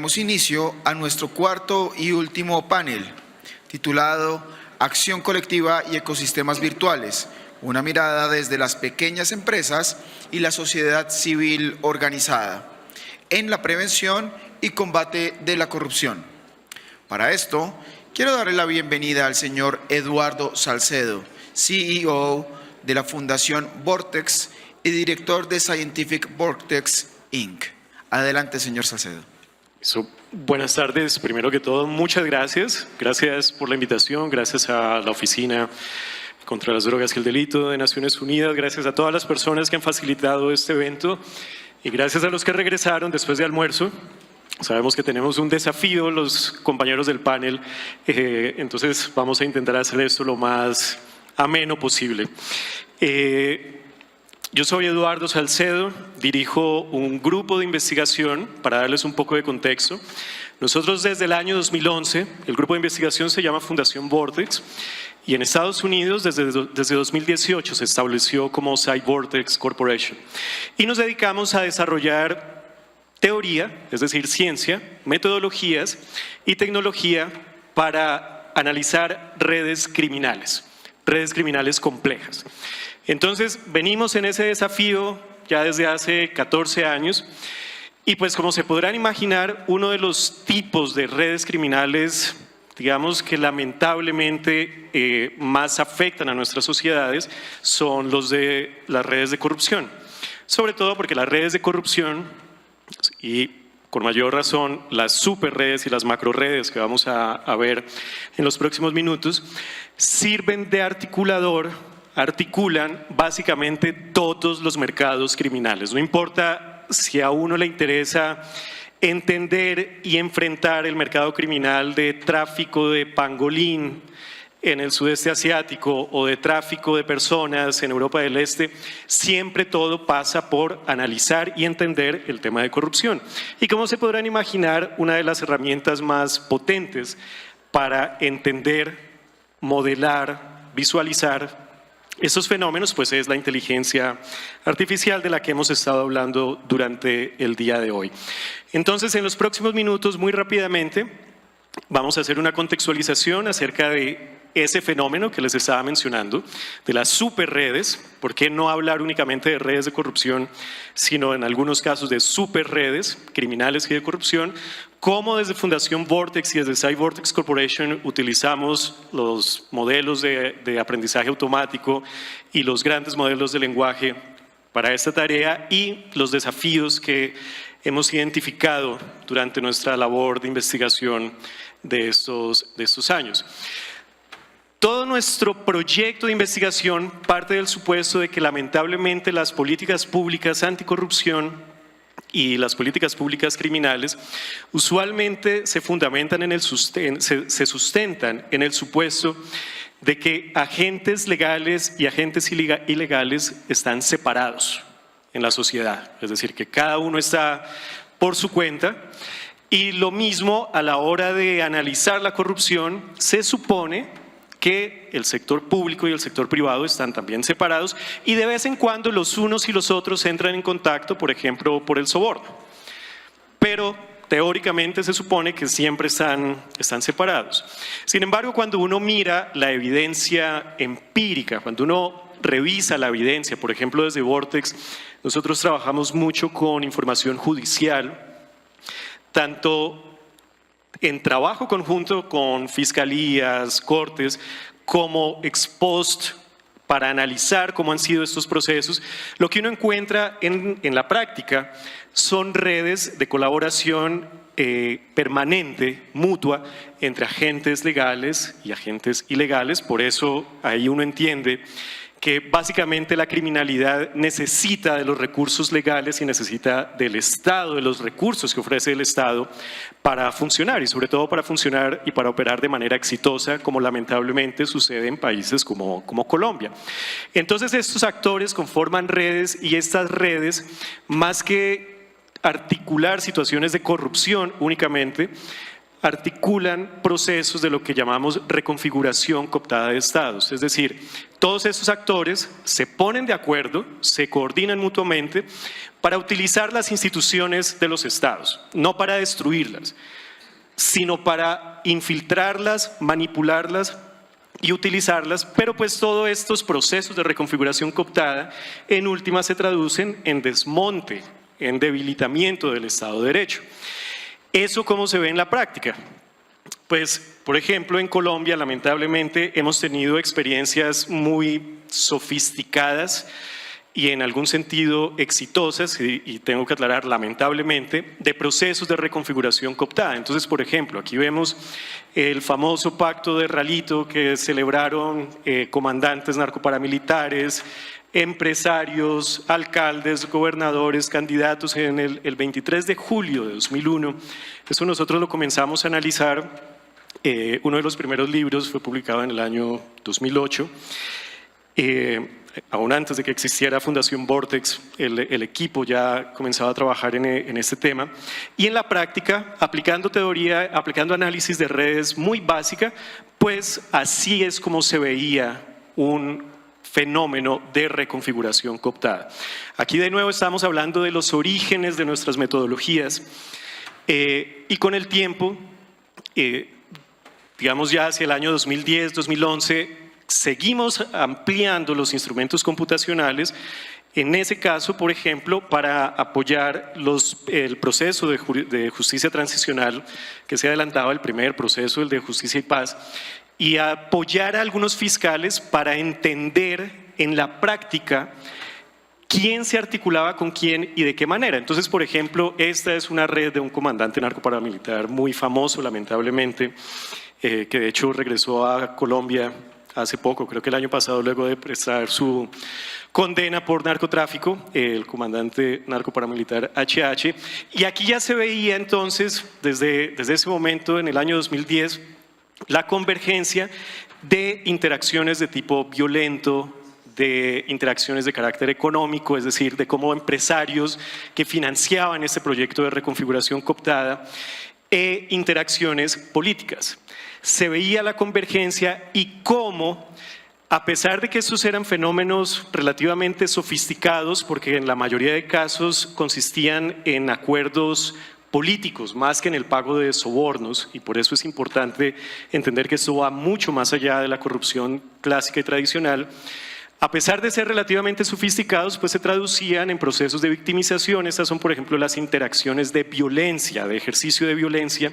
daremos inicio a nuestro cuarto y último panel, titulado Acción colectiva y ecosistemas virtuales, una mirada desde las pequeñas empresas y la sociedad civil organizada, en la prevención y combate de la corrupción. Para esto, quiero darle la bienvenida al señor Eduardo Salcedo, CEO de la Fundación Vortex y director de Scientific Vortex, Inc. Adelante, señor Salcedo. Buenas tardes. Primero que todo, muchas gracias. Gracias por la invitación, gracias a la Oficina contra las Drogas y el Delito de Naciones Unidas, gracias a todas las personas que han facilitado este evento y gracias a los que regresaron después de almuerzo. Sabemos que tenemos un desafío los compañeros del panel, entonces vamos a intentar hacer esto lo más ameno posible. Yo soy Eduardo Salcedo, dirijo un grupo de investigación, para darles un poco de contexto. Nosotros desde el año 2011, el grupo de investigación se llama Fundación Vortex, y en Estados Unidos desde 2018 se estableció como Cyvortex Corporation. Y nos dedicamos a desarrollar teoría, es decir, ciencia, metodologías y tecnología para analizar redes criminales complejas. Entonces, venimos en ese desafío ya desde hace 14 años y pues como se podrán imaginar, uno de los tipos de redes criminales, digamos que lamentablemente más afectan a nuestras sociedades son los de las redes de corrupción. Sobre todo porque las redes de corrupción y con mayor razón las superredes y las macroredes que vamos a ver en los próximos minutos sirven de articulan básicamente todos los mercados criminales. No importa si a uno le interesa entender y enfrentar el mercado criminal de tráfico de pangolín en el sudeste asiático o de tráfico de personas en Europa del Este, siempre todo pasa por analizar y entender el tema de corrupción. Y como se podrán imaginar, una de las herramientas más potentes para entender, modelar, visualizar estos fenómenos, pues es la inteligencia artificial de la que hemos estado hablando durante el día de hoy. Entonces, en los próximos minutos, muy rápidamente, vamos a hacer una contextualización acerca de ese fenómeno que les estaba mencionando, de las superredes. ¿Por qué no hablar únicamente de redes de corrupción, sino en algunos casos de superredes criminales y de corrupción? Cómo desde Fundación Vortex y desde Cyvortex Corporation utilizamos los modelos de aprendizaje automático y los grandes modelos de lenguaje para esta tarea y los desafíos que hemos identificado durante nuestra labor de investigación de estos años. Todo nuestro proyecto de investigación parte del supuesto de que lamentablemente las políticas públicas anticorrupción y las políticas públicas criminales usualmente se fundamentan se sustentan en el supuesto de que agentes legales y agentes ilegales están separados en la sociedad, es decir, que cada uno está por su cuenta. Y lo mismo a la hora de analizar la corrupción, se supone que el sector público y el sector privado están también separados y de vez en cuando los unos y los otros entran en contacto, por ejemplo, por el soborno. Pero teóricamente se supone que siempre están separados. Sin embargo, cuando uno mira la evidencia empírica, cuando uno revisa la evidencia, por ejemplo, desde Vortex, nosotros trabajamos mucho con información judicial, tanto en trabajo conjunto con fiscalías, cortes, como ex post para analizar cómo han sido estos procesos. Lo que uno encuentra en la práctica son redes de colaboración permanente, mutua, entre agentes legales y agentes ilegales. Por eso ahí uno entiende que básicamente la criminalidad necesita de los recursos legales y necesita del Estado, de los recursos que ofrece el Estado para funcionar y sobre todo para funcionar y para operar de manera exitosa, como lamentablemente sucede en países como Colombia. Entonces estos actores conforman redes y estas redes, más que articular situaciones de corrupción únicamente, articulan procesos de lo que llamamos reconfiguración cooptada de estados. Es decir, todos estos actores se ponen de acuerdo, se coordinan mutuamente para utilizar las instituciones de los estados, no para destruirlas, sino para infiltrarlas, manipularlas y utilizarlas, pero pues todos estos procesos de reconfiguración cooptada en última se traducen en desmonte, en debilitamiento del Estado de Derecho. ¿Eso cómo se ve en la práctica? Pues, por ejemplo, en Colombia, lamentablemente, hemos tenido experiencias muy sofisticadas y en algún sentido exitosas, y tengo que aclarar, lamentablemente, de procesos de reconfiguración cooptada. Entonces, por ejemplo, aquí vemos el famoso pacto de Ralito que celebraron comandantes narcoparamilitares, empresarios, alcaldes, gobernadores, candidatos en el 23 de julio de 2001. Eso nosotros lo comenzamos a analizar. Uno de los primeros libros fue publicado en el año 2008. Aún antes de que existiera Fundación Vortex, el equipo ya comenzaba a trabajar en este tema. Y en la práctica, aplicando teoría, aplicando análisis de redes muy básica, pues así es como se veía un fenómeno de reconfiguración cooptada. Aquí de nuevo estamos hablando de los orígenes de nuestras metodologías y con el tiempo, digamos ya hacia el año 2010, 2011, seguimos ampliando los instrumentos computacionales, en ese caso, por ejemplo, para apoyar el proceso de justicia transicional que se adelantaba, el primer proceso, el de justicia y paz, y apoyar a algunos fiscales para entender en la práctica quién se articulaba con quién y de qué manera. Entonces, por ejemplo, esta es una red de un comandante narcoparamilitar muy famoso, lamentablemente, que de hecho regresó a Colombia hace poco, creo que el año pasado, luego de prestar su condena por narcotráfico, el comandante narcoparamilitar HH. Y aquí ya se veía entonces, desde ese momento, en el año 2010, la convergencia de interacciones de tipo violento, de interacciones de carácter económico, es decir, de cómo empresarios que financiaban este proyecto de reconfiguración cooptada e interacciones políticas. Se veía la convergencia y cómo, a pesar de que estos eran fenómenos relativamente sofisticados, porque en la mayoría de casos consistían en acuerdos políticos más que en el pago de sobornos, y por eso es importante entender que esto va mucho más allá de la corrupción clásica y tradicional. A pesar de ser relativamente sofisticados, pues se traducían en procesos de victimización. Estas son, por ejemplo, las interacciones de violencia, de ejercicio de violencia,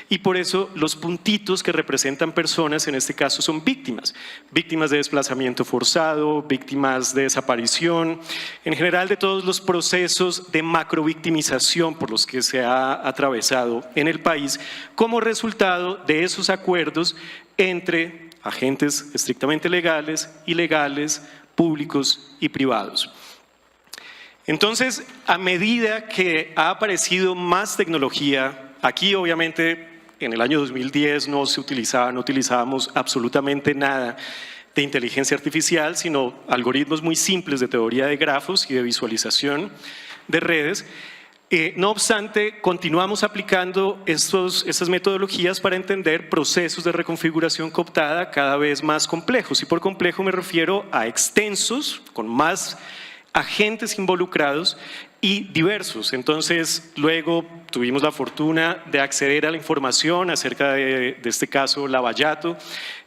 y por eso los puntitos que representan personas, en este caso, son víctimas. Víctimas de desplazamiento forzado, víctimas de desaparición, en general de todos los procesos de macrovictimización por los que se ha atravesado en el país como resultado de esos acuerdos entre agentes estrictamente legales, ilegales, públicos y privados. Entonces, a medida que ha aparecido más tecnología, aquí obviamente en el año 2010 no utilizábamos absolutamente nada de inteligencia artificial, sino algoritmos muy simples de teoría de grafos y de visualización de redes. No obstante, continuamos aplicando estas metodologías para entender procesos de reconfiguración cooptada cada vez más complejos. Y por complejo me refiero a extensos, con más agentes involucrados y diversos. Entonces, luego tuvimos la fortuna de acceder a la información acerca de este caso Lavallato,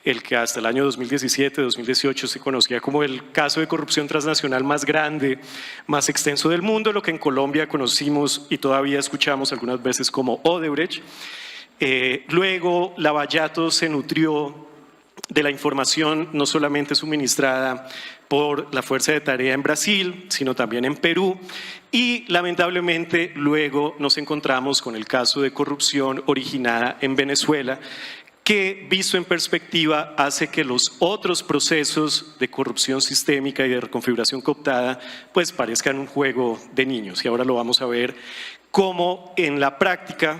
el que hasta el año 2017-2018 se conocía como el caso de corrupción transnacional más grande, más extenso del mundo, lo que en Colombia conocimos y todavía escuchamos algunas veces como Odebrecht. Luego, Lavallato se nutrió de la información no solamente suministrada por la Fuerza de Tarea en Brasil, sino también en Perú, y lamentablemente luego nos encontramos con el caso de corrupción originada en Venezuela, que visto en perspectiva hace que los otros procesos de corrupción sistémica y de reconfiguración cooptada pues parezcan un juego de niños. Y ahora lo vamos a ver cómo en la práctica,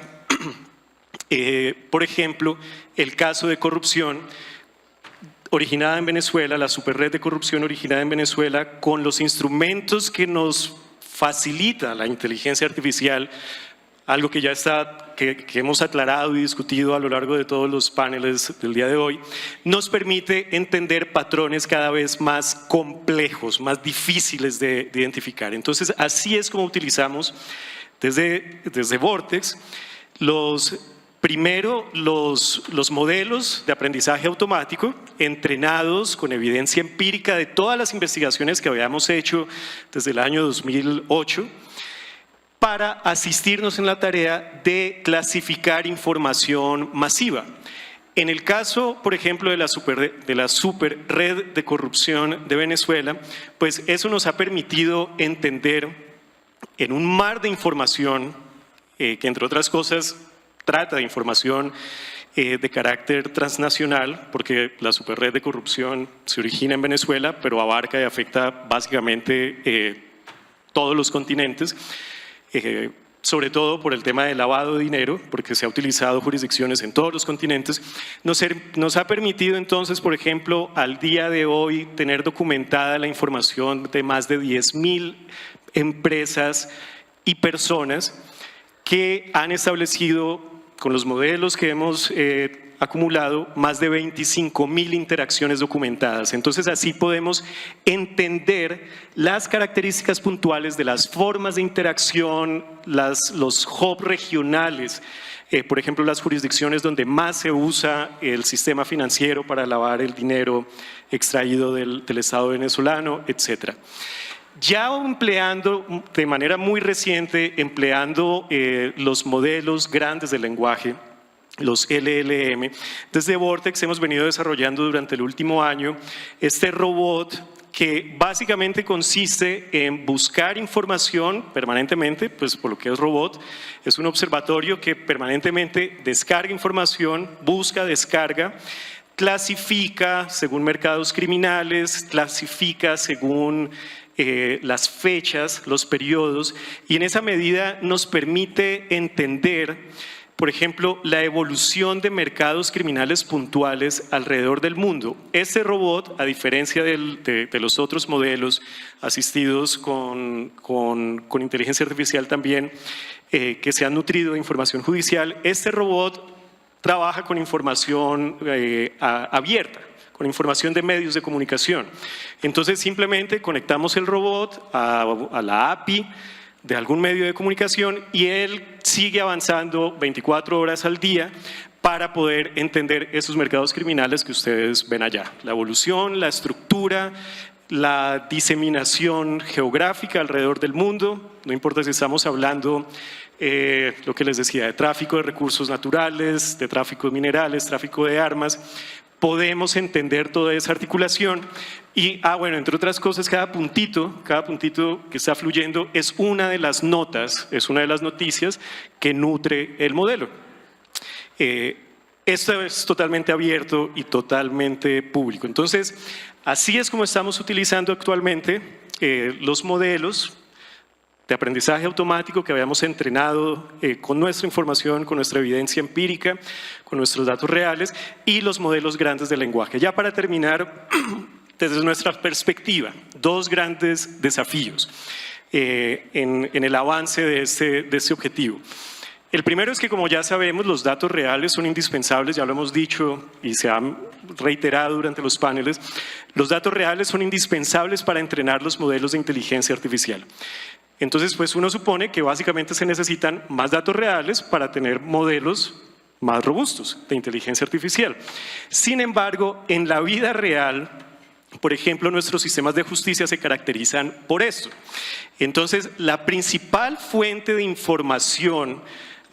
por ejemplo, el caso de corrupción originada en Venezuela, la superred de corrupción originada en Venezuela, con los instrumentos que nos facilita la inteligencia artificial algo que ya está, que hemos aclarado y discutido a lo largo de todos los paneles del día de hoy, nos permite entender patrones cada vez más complejos, más difíciles de identificar. Entonces, así es como utilizamos desde Vortex primero los modelos de aprendizaje automático entrenados con evidencia empírica de todas las investigaciones que habíamos hecho desde el año 2008 para asistirnos en la tarea de clasificar información masiva. En el caso, por ejemplo, de la super red de corrupción de Venezuela, pues eso nos ha permitido entender en un mar de información que, entre otras cosas, trata de información de carácter transnacional, porque la superred de corrupción se origina en Venezuela, pero abarca y afecta básicamente todos los continentes, sobre todo por el tema del lavado de dinero, porque se ha utilizado jurisdicciones en todos los continentes. Nos ha permitido entonces, por ejemplo, al día de hoy tener documentada la información de más de 10.000 empresas y personas que han establecido, con los modelos que hemos acumulado, más de 25.000 interacciones documentadas. Entonces, así podemos entender las características puntuales de las formas de interacción, los hubs regionales, por ejemplo, las jurisdicciones donde más se usa el sistema financiero para lavar el dinero extraído del Estado venezolano, etcétera. Ya empleando de manera muy reciente, los modelos grandes de lenguaje, los LLM, desde Vortex hemos venido desarrollando durante el último año este robot que básicamente consiste en buscar información permanentemente, pues por lo que es robot, es un observatorio que permanentemente descarga información, busca, descarga, clasifica según mercados criminales, clasifica según las fechas, los periodos, y en esa medida nos permite entender, por ejemplo, la evolución de mercados criminales puntuales alrededor del mundo. Este robot, a diferencia de los otros modelos asistidos con inteligencia artificial también, que se han nutrido de información judicial, este robot trabaja con información abierta, con información de medios de comunicación. Entonces simplemente conectamos el robot a la API de algún medio de comunicación y él sigue avanzando 24 horas al día para poder entender esos mercados criminales que ustedes ven allá. La evolución, la estructura, la diseminación geográfica alrededor del mundo, no importa si estamos hablando lo que les decía, de tráfico de recursos naturales, de tráfico de minerales, tráfico de armas, podemos entender toda esa articulación y, bueno, entre otras cosas, cada puntito que está fluyendo es una de las notas, es una de las noticias que nutre el modelo. Esto es totalmente abierto y totalmente público. Entonces, así es como estamos utilizando actualmente los modelos de aprendizaje automático que habíamos entrenado con nuestra información, con nuestra evidencia empírica, con nuestros datos reales y los modelos grandes de lenguaje. Ya para terminar, desde nuestra perspectiva, dos grandes desafíos en el avance de este objetivo. El primero es que, como ya sabemos, los datos reales son indispensables, ya lo hemos dicho y se han reiterado durante los paneles, los datos reales son indispensables para entrenar los modelos de inteligencia artificial. Entonces, pues uno supone que básicamente se necesitan más datos reales para tener modelos más robustos de inteligencia artificial. Sin embargo, en la vida real, por ejemplo, nuestros sistemas de justicia se caracterizan por esto. Entonces, la principal fuente de información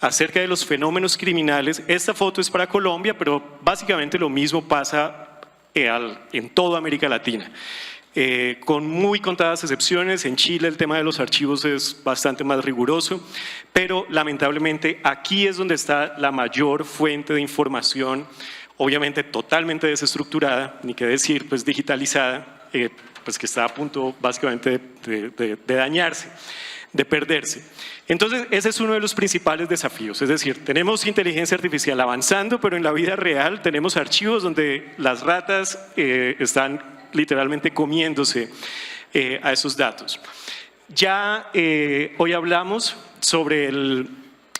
acerca de los fenómenos criminales, esta foto es para Colombia, pero básicamente lo mismo pasa en toda América Latina. Con muy contadas excepciones, en Chile el tema de los archivos es bastante más riguroso, pero lamentablemente aquí es donde está la mayor fuente de información, obviamente totalmente desestructurada, ni qué decir, pues digitalizada, pues que está a punto básicamente de dañarse, de perderse. Entonces, ese es uno de los principales desafíos, es decir, tenemos inteligencia artificial avanzando, pero en la vida real tenemos archivos donde las ratas están literalmente comiéndose a esos datos. Ya hoy hablamos sobre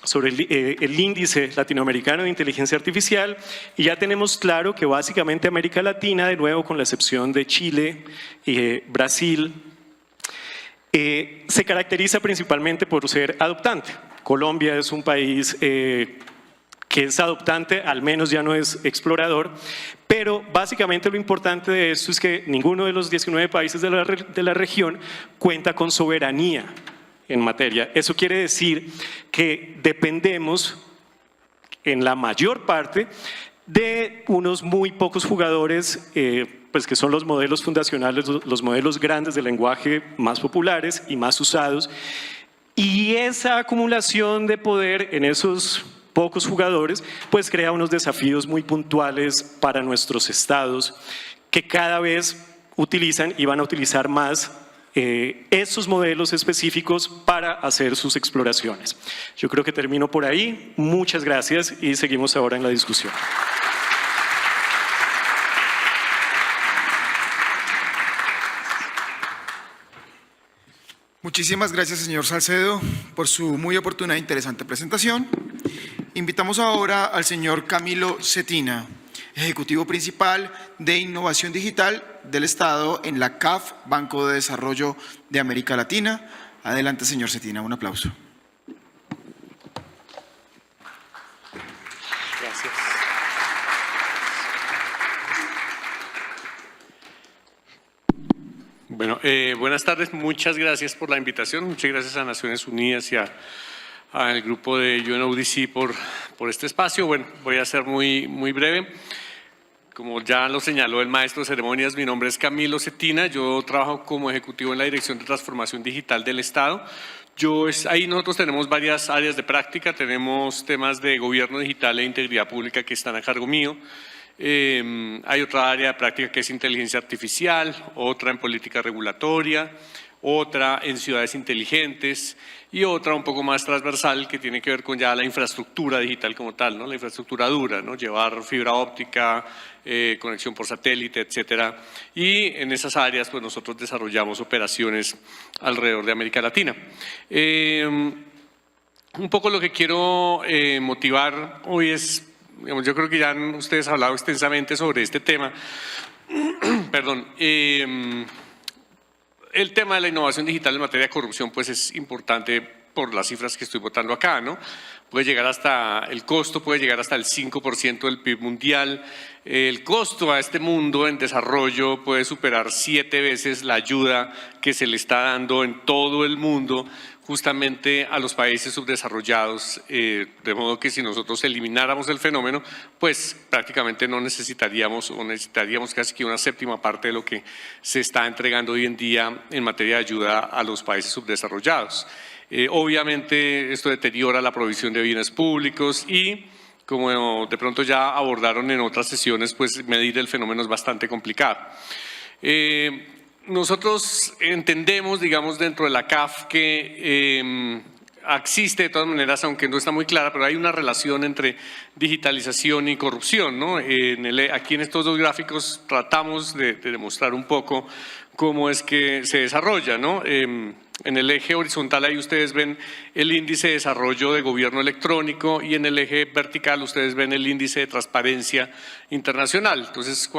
sobre el índice latinoamericano de inteligencia artificial, y ya tenemos claro que básicamente América Latina, de nuevo con la excepción de Chile y Brasil, se caracteriza principalmente por ser adoptante. Colombia es un país que es adoptante, al menos ya no es explorador, pero básicamente lo importante de esto es que ninguno de los 19 países de la región cuenta con soberanía en materia. Eso quiere decir que dependemos en la mayor parte de unos muy pocos jugadores, pues que son los modelos fundacionales, los modelos grandes de lenguaje más populares y más usados, y esa acumulación de poder en esos pocos jugadores pues crea unos desafíos muy puntuales para nuestros estados que cada vez utilizan y van a utilizar más esos modelos específicos para hacer sus exploraciones. Yo creo que termino por ahí. Muchas gracias y seguimos ahora en la discusión. Muchísimas gracias, señor Salcedo, por su muy oportuna e interesante presentación. Invitamos ahora al señor Camilo Cetina, Ejecutivo Principal de Innovación Digital del Estado en la CAF, Banco de Desarrollo de América Latina. Adelante, señor Cetina, un aplauso. Gracias. Bueno, buenas tardes, muchas gracias por la invitación, muchas gracias a Naciones Unidas y al grupo de UNODC por este espacio. Bueno, voy a ser muy breve. Como ya lo señaló el maestro de ceremonias, mi nombre es Camilo Cetina, yo trabajo como ejecutivo en la Dirección de Transformación Digital del Estado. Ahí nosotros tenemos varias áreas de práctica, tenemos temas de gobierno digital e integridad pública que están a cargo mío. Hay otra área de práctica que es inteligencia artificial, otra en política regulatoria, otra en ciudades inteligentes y otra un poco más transversal que tiene que ver con ya la infraestructura digital como tal, ¿no? La infraestructura dura, ¿no? Llevar fibra óptica, conexión por satélite, etcétera. Y en esas áreas pues nosotros desarrollamos operaciones alrededor de América Latina. Un poco lo que quiero motivar hoy es, yo creo que ya ustedes han hablado extensamente sobre este tema. Perdón. El tema de la innovación digital en materia de corrupción pues es importante por las cifras que estoy botando acá, ¿no? El costo puede llegar hasta el 5% del PIB mundial. El costo a este mundo en desarrollo puede superar 7 veces la ayuda que se le está dando en todo el mundo justamente a los países subdesarrollados, de modo que si nosotros elimináramos el fenómeno, pues prácticamente no necesitaríamos o necesitaríamos casi que una séptima parte de lo que se está entregando hoy en día en materia de ayuda a los países subdesarrollados. Obviamente esto deteriora la provisión de bienes públicos y, como de pronto ya abordaron en otras sesiones, pues medir el fenómeno es bastante complicado. Nosotros entendemos, digamos, dentro de la CAF que existe de todas maneras, aunque no está muy clara, pero hay una relación entre digitalización y corrupción, ¿no? Aquí en estos dos gráficos tratamos de demostrar un poco cómo es que se desarrolla, ¿no? En el eje horizontal ahí ustedes ven el índice de desarrollo de gobierno electrónico y en el eje vertical ustedes ven el índice de transparencia internacional. Entonces,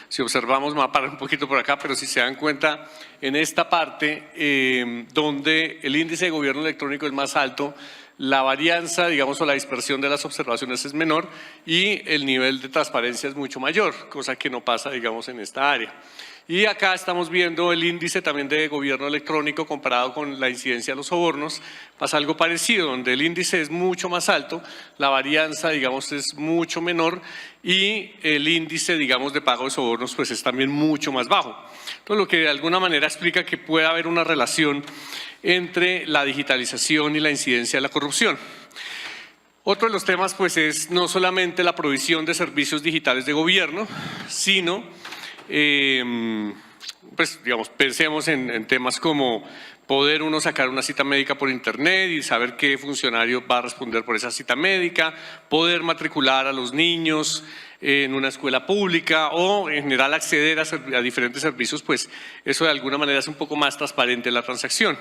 si observamos, me voy a parar un poquito por acá, pero si se dan cuenta, en esta parte donde el índice de gobierno electrónico es más alto, la varianza, digamos, o la dispersión de las observaciones es menor y el nivel de transparencia es mucho mayor, cosa que no pasa, digamos, en esta área. Y acá estamos viendo el índice también de gobierno electrónico comparado con la incidencia de los sobornos. Pasa algo parecido, donde el índice es mucho más alto, la varianza, digamos, es mucho menor y el índice, digamos, de pago de sobornos pues es también mucho más bajo. Entonces, lo que de alguna manera explica que puede haber una relación entre la digitalización y la incidencia de la corrupción. Otro de los temas pues es no solamente la provisión de servicios digitales de gobierno, sino pues digamos, pensemos en temas como poder uno sacar una cita médica por internet y saber qué funcionario va a responder por esa cita médica, poder matricular a los niños en una escuela pública o en general acceder a diferentes servicios, pues eso de alguna manera es un poco más transparente la transacción.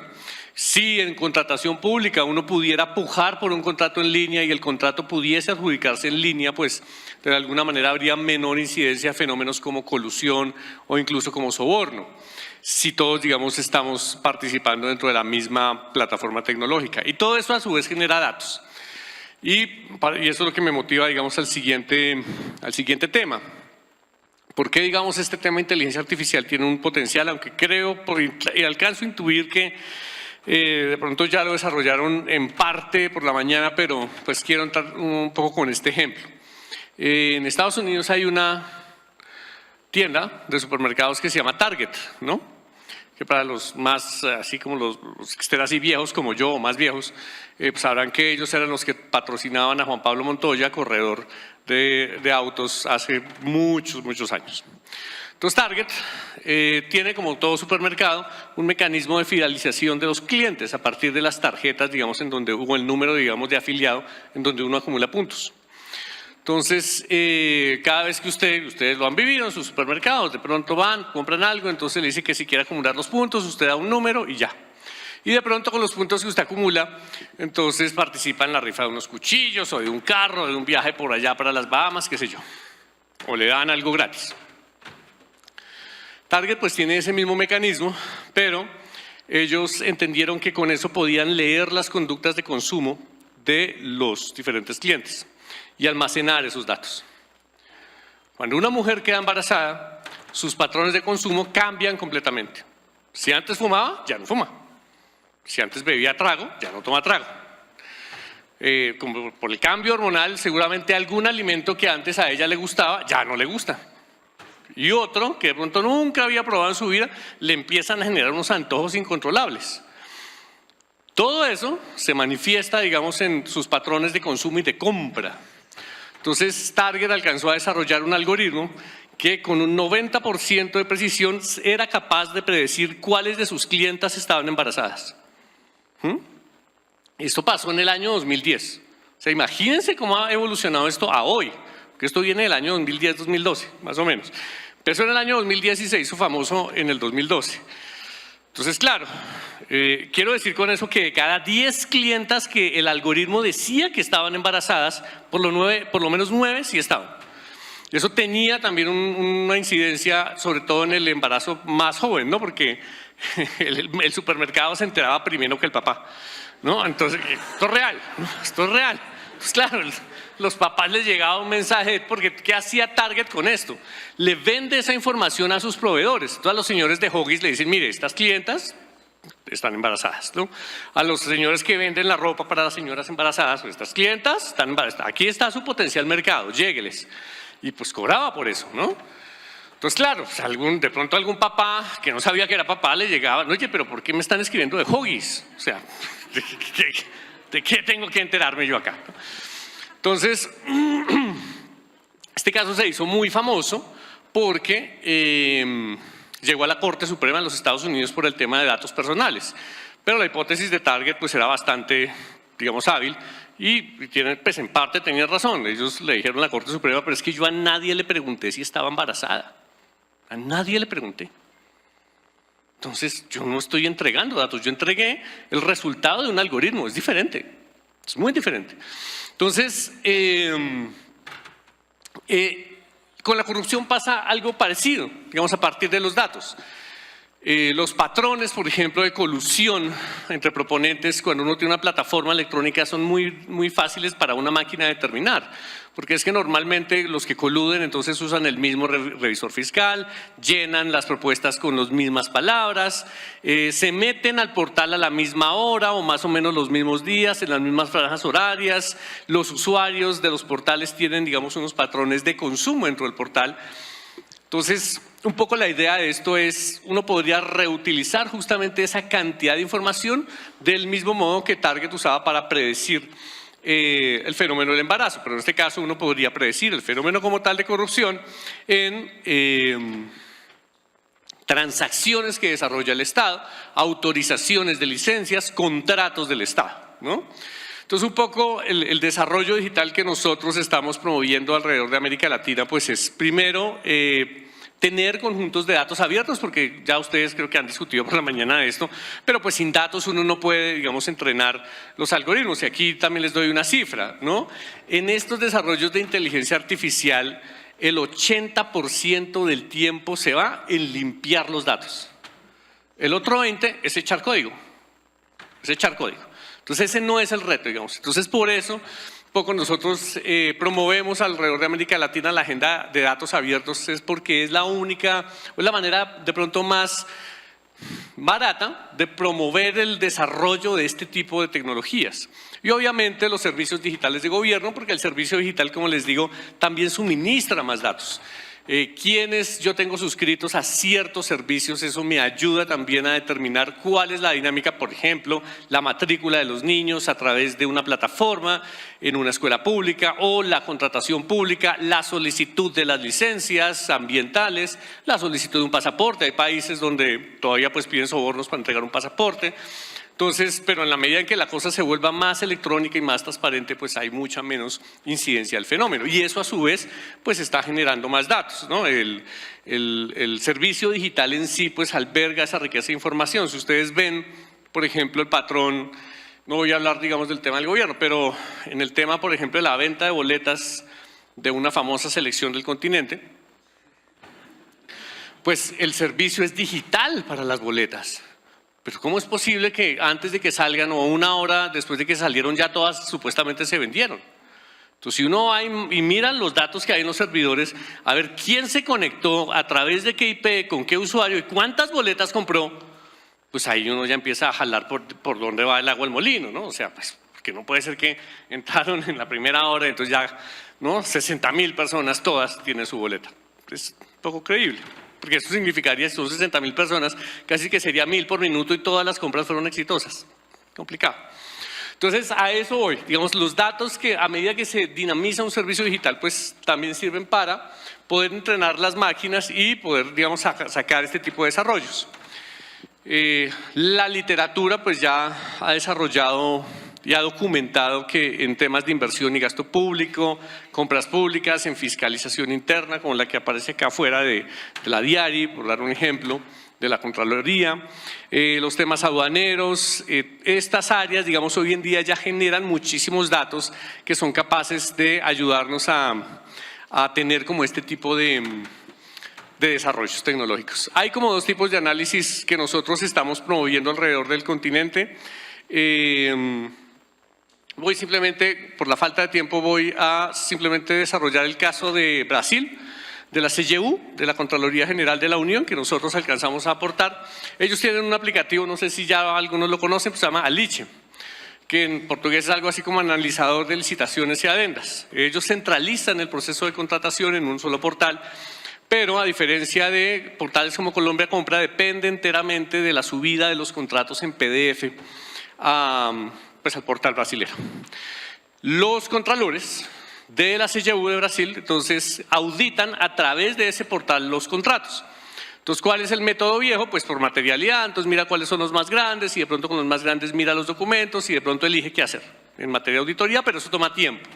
Si en contratación pública uno pudiera pujar por un contrato en línea y el contrato pudiese adjudicarse en línea, pues de alguna manera habría menor incidencia a fenómenos como colusión o incluso como soborno, si todos, digamos, estamos participando dentro de la misma plataforma tecnológica. Y todo eso a su vez genera datos. Y eso es lo que me motiva, digamos, al siguiente tema. ¿Por qué, digamos, este tema de inteligencia artificial tiene un potencial? Aunque creo y alcanzo a intuir que de pronto ya lo desarrollaron en parte por la mañana, pero pues quiero entrar un poco con este ejemplo. En Estados Unidos hay una tienda de supermercados que se llama Target, ¿no? Que para los más, así como los que estén así viejos como yo o más viejos, pues sabrán que ellos eran los que patrocinaban a Juan Pablo Montoya, corredor de autos, hace muchos años. Entonces Target tiene, como todo supermercado, un mecanismo de fidelización de los clientes a partir de las tarjetas, digamos, en donde hubo el número, digamos, de afiliado, en donde uno acumula puntos. Entonces, cada vez que ustedes lo han vivido en sus supermercados, de pronto van, compran algo, entonces le dice que si quiere acumular los puntos, usted da un número y ya. Y de pronto con los puntos que usted acumula, entonces participa en la rifa de unos cuchillos o de un carro, de un viaje por allá para las Bahamas, qué sé yo. O le dan algo gratis. Target pues tiene ese mismo mecanismo, pero ellos entendieron que con eso podían leer las conductas de consumo de los diferentes clientes y almacenar esos datos. Cuando una mujer queda embarazada, sus patrones de consumo cambian completamente. Si antes fumaba, ya no fuma. Si antes bebía trago, ya no toma trago. Como por el cambio hormonal, seguramente algún alimento que antes a ella le gustaba, ya no le gusta. Y otro, que de pronto nunca había probado en su vida, le empiezan a generar unos antojos incontrolables. Todo eso se manifiesta, digamos, en sus patrones de consumo y de compra. Entonces, Target alcanzó a desarrollar un algoritmo que con un 90% de precisión era capaz de predecir cuáles de sus clientas estaban embarazadas. Esto pasó en el año 2010. O sea, imagínense cómo ha evolucionado esto a hoy, que esto viene del año 2010-2012, más o menos. Empezó en el año 2010 y se hizo famoso en el 2012. Entonces, claro, quiero decir con eso que de cada 10 clientas que el algoritmo decía que estaban embarazadas, por lo menos 9 sí estaban. Y eso tenía también una incidencia, sobre todo en el embarazo más joven, ¿no? Porque el supermercado se enteraba primero que el papá, ¿no? Entonces, esto es real, ¿no? Esto es real. Pues claro, los papás les llegaba un mensaje, porque ¿qué hacía Target con esto? Le vende esa información a sus proveedores. Entonces a los señores de Huggies le dicen, mire, estas clientas están embarazadas, ¿no? A los señores que venden la ropa para las señoras embarazadas, pues estas clientas están embarazadas. Aquí está su potencial mercado, llégueles. Y pues cobraba por eso, ¿no? Entonces, claro, pues de pronto algún papá que no sabía que era papá le llegaba, oye, pero ¿por qué me están escribiendo de Huggies? O sea, ¿de qué tengo que enterarme yo acá? Entonces, este caso se hizo muy famoso porque llegó a la Corte Suprema de los Estados Unidos por el tema de datos personales. Pero la hipótesis de Target pues era bastante, digamos, hábil y pues en parte tenía razón. Ellos le dijeron a la Corte Suprema, pero es que yo a nadie le pregunté si estaba embarazada. A nadie le pregunté. Entonces, yo no estoy entregando datos, yo entregué el resultado de un algoritmo, es diferente, es muy diferente. Entonces, con la corrupción pasa algo parecido, digamos, a partir de los datos. Los patrones, por ejemplo, de colusión entre proponentes, cuando uno tiene una plataforma electrónica, son muy fáciles para una máquina determinar, porque es que normalmente los que coluden entonces usan el mismo revisor fiscal, llenan las propuestas con las mismas palabras, se meten al portal a la misma hora o más o menos los mismos días, en las mismas franjas horarias. Los usuarios de los portales tienen, digamos, unos patrones de consumo dentro del portal. Entonces, un poco la idea de esto es, uno podría reutilizar justamente esa cantidad de información del mismo modo que Target usaba para predecir el fenómeno del embarazo, pero en este caso uno podría predecir el fenómeno como tal de corrupción en transacciones que desarrolla el Estado, autorizaciones de licencias, contratos del Estado, ¿no? Entonces, un poco el desarrollo digital que nosotros estamos promoviendo alrededor de América Latina, pues es primero tener conjuntos de datos abiertos, porque ya ustedes creo que han discutido por la mañana de esto, pero pues sin datos uno no puede, digamos, entrenar los algoritmos. Y aquí también les doy una cifra, ¿no? En estos desarrollos de inteligencia artificial, el 80% del tiempo se va en limpiar los datos. El otro 20% es echar código. Entonces ese no es el reto, digamos. Entonces por eso poco nosotros promovemos alrededor de América Latina la agenda de datos abiertos, es porque es la única, o la manera de pronto más barata de promover el desarrollo de este tipo de tecnologías. Y obviamente los servicios digitales de gobierno, porque el servicio digital, como les digo, también suministra más datos. Quienes yo tengo suscritos a ciertos servicios, eso me ayuda también a determinar cuál es la dinámica, por ejemplo, la matrícula de los niños a través de una plataforma en una escuela pública o la contratación pública, la solicitud de las licencias ambientales, la solicitud de un pasaporte. Hay países donde todavía pues piden sobornos para entregar un pasaporte. Entonces, pero en la medida en que la cosa se vuelva más electrónica y más transparente, pues hay mucha menos incidencia del fenómeno. Y eso a su vez, pues está generando más datos, ¿no? El servicio digital en sí, pues alberga esa riqueza de información. Si ustedes ven, por ejemplo, el patrón, no voy a hablar, digamos, del tema del gobierno, pero en el tema, por ejemplo, de la venta de boletas de una famosa selección del continente, pues el servicio es digital para las boletas. Pero ¿cómo es posible que antes de que salgan o una hora después de que salieron ya todas supuestamente se vendieron? Entonces, si uno va y mira los datos que hay en los servidores, a ver quién se conectó, a través de qué IP, con qué usuario y cuántas boletas compró, pues ahí uno ya empieza a jalar por dónde va el agua al molino, ¿no? O sea, pues, porque no puede ser que entraron en la primera hora, entonces ya, ¿no? 60.000 personas todas tienen su boleta. Es poco creíble. Porque eso significaría, si son 60.000 personas, casi que sería 1.000 por minuto y todas las compras fueron exitosas. Complicado. Entonces, a eso voy. Digamos, los datos que a medida que se dinamiza un servicio digital, pues también sirven para poder entrenar las máquinas y poder, digamos, sacar este tipo de desarrollos. La literatura, pues ya ha desarrollado y ha documentado que en temas de inversión y gasto público, compras públicas, en fiscalización interna, como la que aparece acá afuera de la DIARI, por dar un ejemplo, de la Contraloría, los temas aduaneros, estas áreas, digamos, hoy en día ya generan muchísimos datos que son capaces de ayudarnos a tener como este tipo de desarrollos tecnológicos. Hay como dos tipos de análisis que nosotros estamos promoviendo alrededor del continente. Voy simplemente, por la falta de tiempo, voy a simplemente desarrollar el caso de Brasil, de la CGU, de la Contraloría General de la Unión, que nosotros alcanzamos a aportar. Ellos tienen un aplicativo, no sé si ya algunos lo conocen, pues se llama Aliche, que en portugués es algo así como analizador de licitaciones y adendas. Ellos centralizan el proceso de contratación en un solo portal, pero a diferencia de portales como Colombia Compra, depende enteramente de la subida de los contratos en PDF pues al portal brasilero. Los contralores de la CGU de Brasil, entonces, auditan a través de ese portal los contratos. Entonces, ¿cuál es el método viejo? Pues por materialidad, entonces mira cuáles son los más grandes y de pronto con los más grandes mira los documentos y de pronto elige qué hacer en materia de auditoría, pero eso toma tiempo.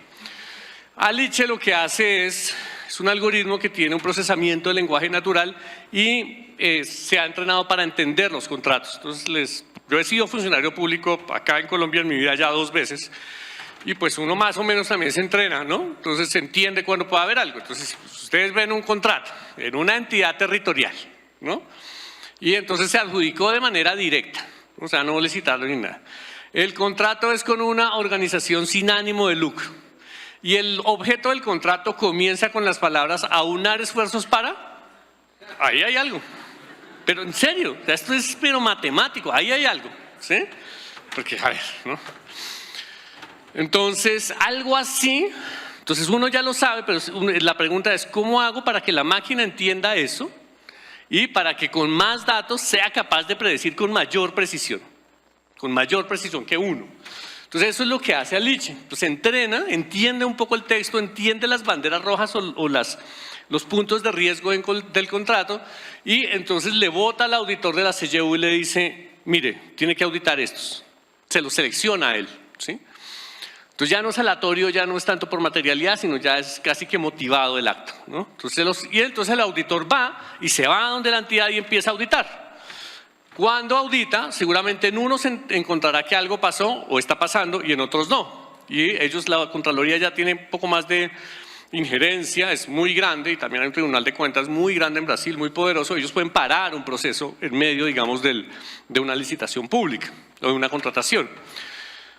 Aliche lo que hace es un algoritmo que tiene un procesamiento de lenguaje natural y se ha entrenado para entender los contratos. Entonces, yo he sido funcionario público acá en Colombia en mi vida ya 2 veces y pues uno más o menos también se entrena, ¿no? Entonces se entiende cuándo puede haber algo. Entonces, si ustedes ven un contrato en una entidad territorial, ¿no? Y entonces se adjudicó de manera directa, o sea, no licitaron ni nada. El contrato es con una organización sin ánimo de lucro y el objeto del contrato comienza con las palabras aunar esfuerzos para… Ahí hay algo. Pero en serio, esto es pero matemático, ahí hay algo, ¿sí? Porque, a ver, ¿no? Entonces, algo así, entonces uno ya lo sabe, pero la pregunta es, ¿cómo hago para que la máquina entienda eso y para que con más datos sea capaz de predecir con mayor precisión que uno? Entonces, eso es lo que hace Aliche. Entonces, entrena, entiende un poco el texto, entiende las banderas rojas o las los puntos de riesgo del contrato y entonces le vota al auditor de la CGU y le dice, mire, tiene que auditar estos. Se los selecciona a él, ¿sí? Entonces ya no es aleatorio, ya no es tanto por materialidad, sino ya es casi que motivado el acto, ¿no? Entonces el auditor va y se va a donde la entidad y empieza a auditar. Cuando audita, seguramente en unos encontrará que algo pasó o está pasando y en otros no. Y ellos, la Contraloría ya tiene un poco más de injerencia, es muy grande y también hay un Tribunal de Cuentas muy grande en Brasil, muy poderoso. Ellos pueden parar un proceso en medio, digamos, de una licitación pública o de una contratación.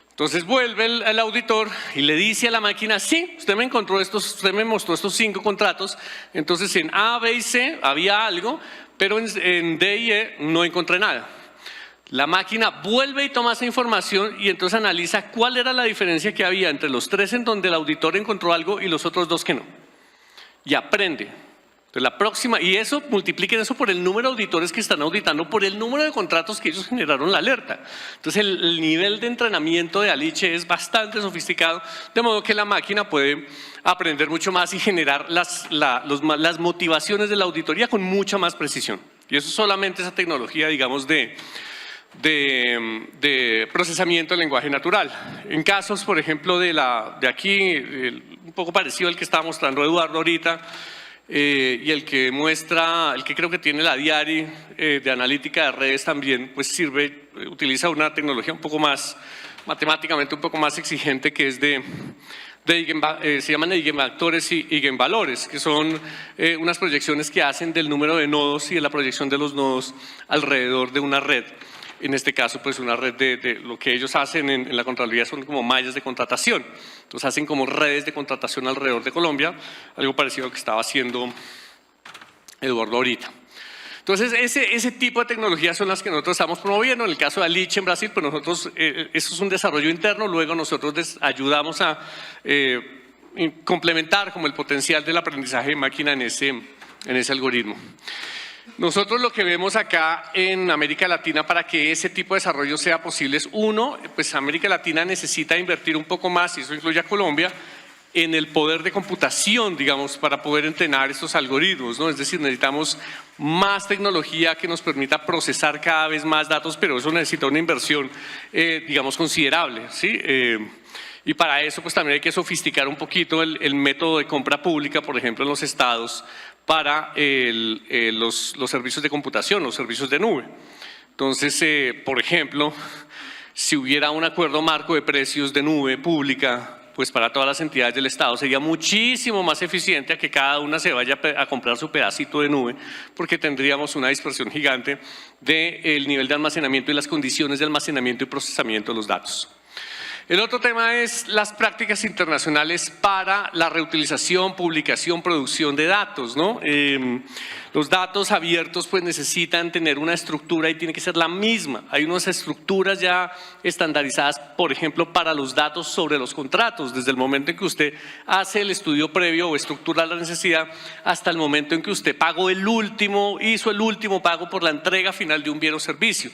Entonces vuelve el auditor y le dice a la máquina, sí, usted me mostró estos 5 contratos, entonces en A, B y C había algo, pero en D y E no encontré nada. La máquina vuelve y toma esa información y entonces analiza cuál era la diferencia que había entre los 3 en donde el auditor encontró algo y los otros 2 que no. Y aprende. Entonces la próxima, y eso, multipliquen eso por el número de auditores que están auditando, por el número de contratos que ellos generaron la alerta. Entonces el nivel de entrenamiento de Aliche es bastante sofisticado, de modo que la máquina puede aprender mucho más y generar las motivaciones de la auditoría con mucha más precisión. Y eso es solamente esa tecnología, digamos, de procesamiento del lenguaje natural. En casos, por ejemplo, de aquí, un poco parecido al que estaba mostrando Eduardo ahorita, y el que creo que tiene la Diari de analítica de redes también, pues utiliza una tecnología un poco más, matemáticamente un poco más exigente, que es se llaman eigenvectores y eigenvalores, que son unas proyecciones que hacen del número de nodos y de la proyección de los nodos alrededor de una red. En este caso, pues una red de lo que ellos hacen en la Contraloría son como mallas de contratación. Entonces hacen como redes de contratación alrededor de Colombia, algo parecido a lo que estaba haciendo Eduardo ahorita. Entonces ese tipo de tecnologías son las que nosotros estamos promoviendo. En el caso de Aliche en Brasil, pues nosotros, eso es un desarrollo interno, luego nosotros ayudamos a complementar como el potencial del aprendizaje de máquina en ese algoritmo. Nosotros lo que vemos acá en América Latina para que ese tipo de desarrollo sea posible es, uno, pues América Latina necesita invertir un poco más, y eso incluye a Colombia, en el poder de computación, digamos, para poder entrenar estos algoritmos, ¿no? Es decir, necesitamos más tecnología que nos permita procesar cada vez más datos, pero eso necesita una inversión, digamos, considerable, ¿sí? Y para eso pues también hay que sofisticar un poquito el método de compra pública, por ejemplo, en los estados, para los servicios de computación, los servicios de nube. Entonces, por ejemplo, si hubiera un acuerdo marco de precios de nube pública, pues para todas las entidades del Estado sería muchísimo más eficiente a que cada una se vaya a comprar su pedacito de nube, porque tendríamos una dispersión gigante del nivel de almacenamiento y las condiciones de almacenamiento y procesamiento de los datos. El otro tema es las prácticas internacionales para la reutilización, publicación, producción de datos, ¿no? Los datos abiertos pues necesitan tener una estructura y tiene que ser la misma. Hay unas estructuras ya estandarizadas, por ejemplo, para los datos sobre los contratos, desde el momento en que usted hace el estudio previo o estructura la necesidad hasta el momento en que usted hizo el último pago por la entrega final de un bien o servicio.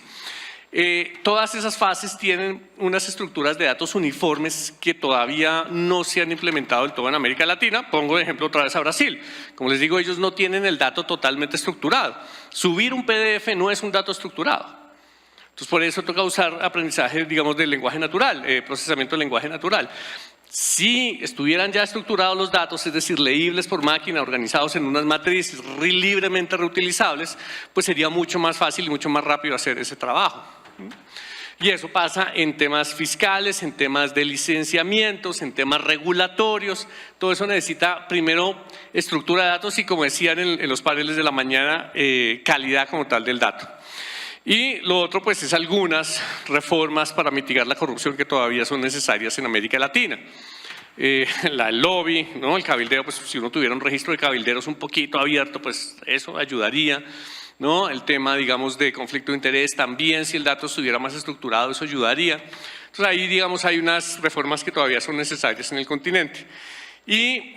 Todas esas fases tienen unas estructuras de datos uniformes que todavía no se han implementado del todo en América Latina. Pongo de ejemplo otra vez a Brasil. Como les digo, ellos no tienen el dato totalmente estructurado. Subir un PDF no es un dato estructurado. Entonces por eso toca usar aprendizaje, digamos, del lenguaje natural, procesamiento del lenguaje natural. Si estuvieran ya estructurados los datos, es decir, leíbles por máquina, organizados en unas matrices libremente reutilizables, pues sería mucho más fácil y mucho más rápido hacer ese trabajo. Y eso pasa en temas fiscales, en temas de licenciamientos, en temas regulatorios. Todo eso necesita primero estructura de datos y, como decían en los paneles de la mañana, calidad como tal del dato. Y lo otro pues es algunas reformas para mitigar la corrupción que todavía son necesarias en América Latina. El lobby, ¿no? El cabildeo, pues si uno tuviera un registro de cabilderos un poquito abierto, pues eso ayudaría, ¿no? El tema, digamos, de conflicto de interés también, si el dato estuviera más estructurado, eso ayudaría. Entonces ahí, digamos, hay unas reformas que todavía son necesarias en el continente. Y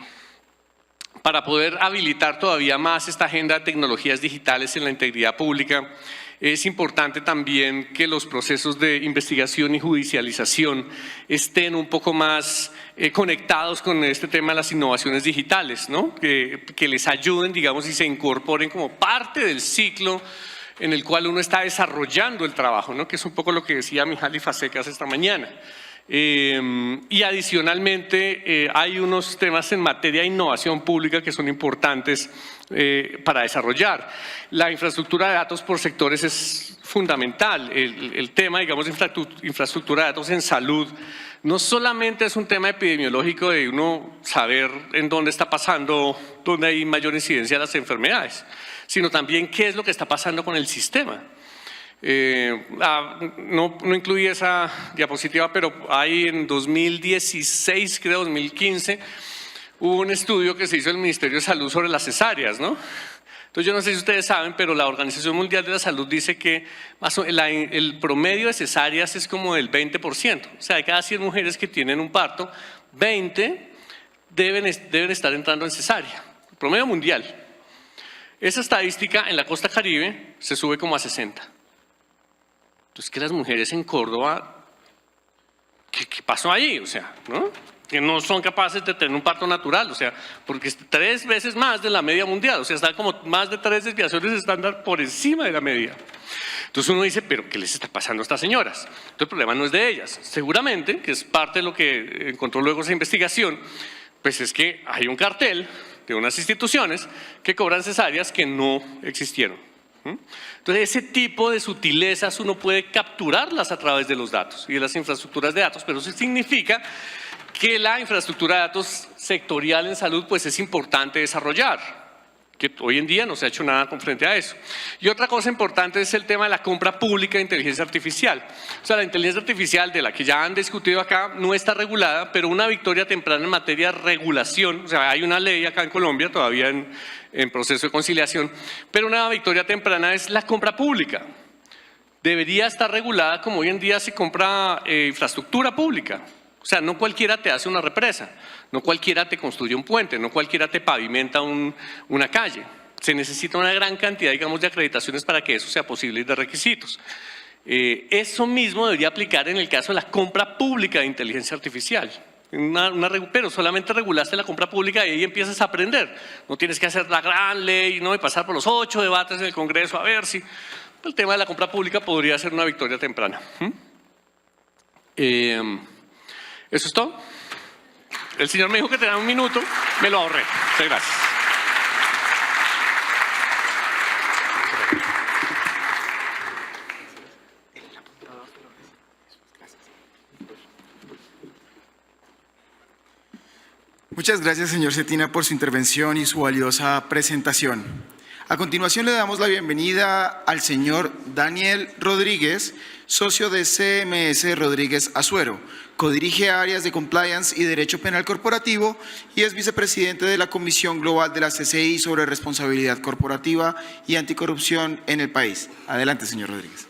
para poder habilitar todavía más esta agenda de tecnologías digitales en la integridad pública, es importante también que los procesos de investigación y judicialización estén un poco más conectados con este tema de las innovaciones digitales, ¿no? Que les ayuden, digamos, y se incorporen como parte del ciclo en el cual uno está desarrollando el trabajo, ¿no? Que es un poco lo que decía Mihaly Fazekas esta mañana. Y adicionalmente hay unos temas en materia de innovación pública que son importantes para desarrollar. La infraestructura de datos por sectores es fundamental. El tema, digamos, de infraestructura de datos en salud no solamente es un tema epidemiológico de uno saber en dónde está pasando, dónde hay mayor incidencia de las enfermedades, sino también qué es lo que está pasando con el sistema. No incluí esa diapositiva, pero hay en 2016, creo 2015, hubo un estudio que se hizo en el Ministerio de Salud sobre las cesáreas, ¿no? Entonces yo no sé si ustedes saben, pero la Organización Mundial de la Salud dice que el promedio de cesáreas es como del 20%. O sea, de cada 100 mujeres que tienen un parto, 20 deben estar entrando en cesárea. El promedio mundial. Esa estadística en la costa caribe se sube como a 60. Entonces, que las mujeres en Córdoba, ¿qué pasó ahí? O sea, ¿no? Que no son capaces de tener un parto natural, o sea, porque es 3 veces más de la media mundial, o sea, está como más de 3 desviaciones estándar por encima de la media. Entonces uno dice, ¿pero qué les está pasando a estas señoras? Entonces el problema no es de ellas. Seguramente, que es parte de lo que encontró luego esa investigación, pues es que hay un cartel de unas instituciones que cobran cesáreas que no existieron. Entonces ese tipo de sutilezas uno puede capturarlas a través de los datos y de las infraestructuras de datos, pero eso significa que la infraestructura de datos sectorial en salud pues es importante desarrollar, que hoy en día no se ha hecho nada con frente a eso. Y otra cosa importante es el tema de la compra pública de inteligencia artificial. O sea, la inteligencia artificial de la que ya han discutido acá no está regulada, pero una victoria temprana en materia de regulación, o sea, hay una ley acá en Colombia todavía en proceso de conciliación, pero una victoria temprana es la compra pública. Debería estar regulada como hoy en día se compra infraestructura pública. O sea, no cualquiera te hace una represa, no cualquiera te construye un puente, no cualquiera te pavimenta una calle. Se necesita una gran cantidad, digamos, de acreditaciones para que eso sea posible y de requisitos. Eso mismo debería aplicar en el caso de la compra pública de inteligencia artificial. Pero solamente regulaste la compra pública y ahí empiezas a aprender. No tienes que hacer la gran ley, ¿no? Y pasar por los 8 debates en el Congreso a ver si el tema de la compra pública podría ser una victoria temprana. ¿Eso es todo? El señor me dijo que tenía 1 minuto, me lo ahorré. Muchas gracias. Muchas gracias, señor Cetina, por su intervención y su valiosa presentación. A continuación le damos la bienvenida al señor Daniel Rodríguez, socio de CMS Rodríguez Azuero. Codirige áreas de Compliance y Derecho Penal Corporativo y es vicepresidente de la Comisión Global de la CCI sobre responsabilidad corporativa y anticorrupción en el país. Adelante, señor Rodríguez.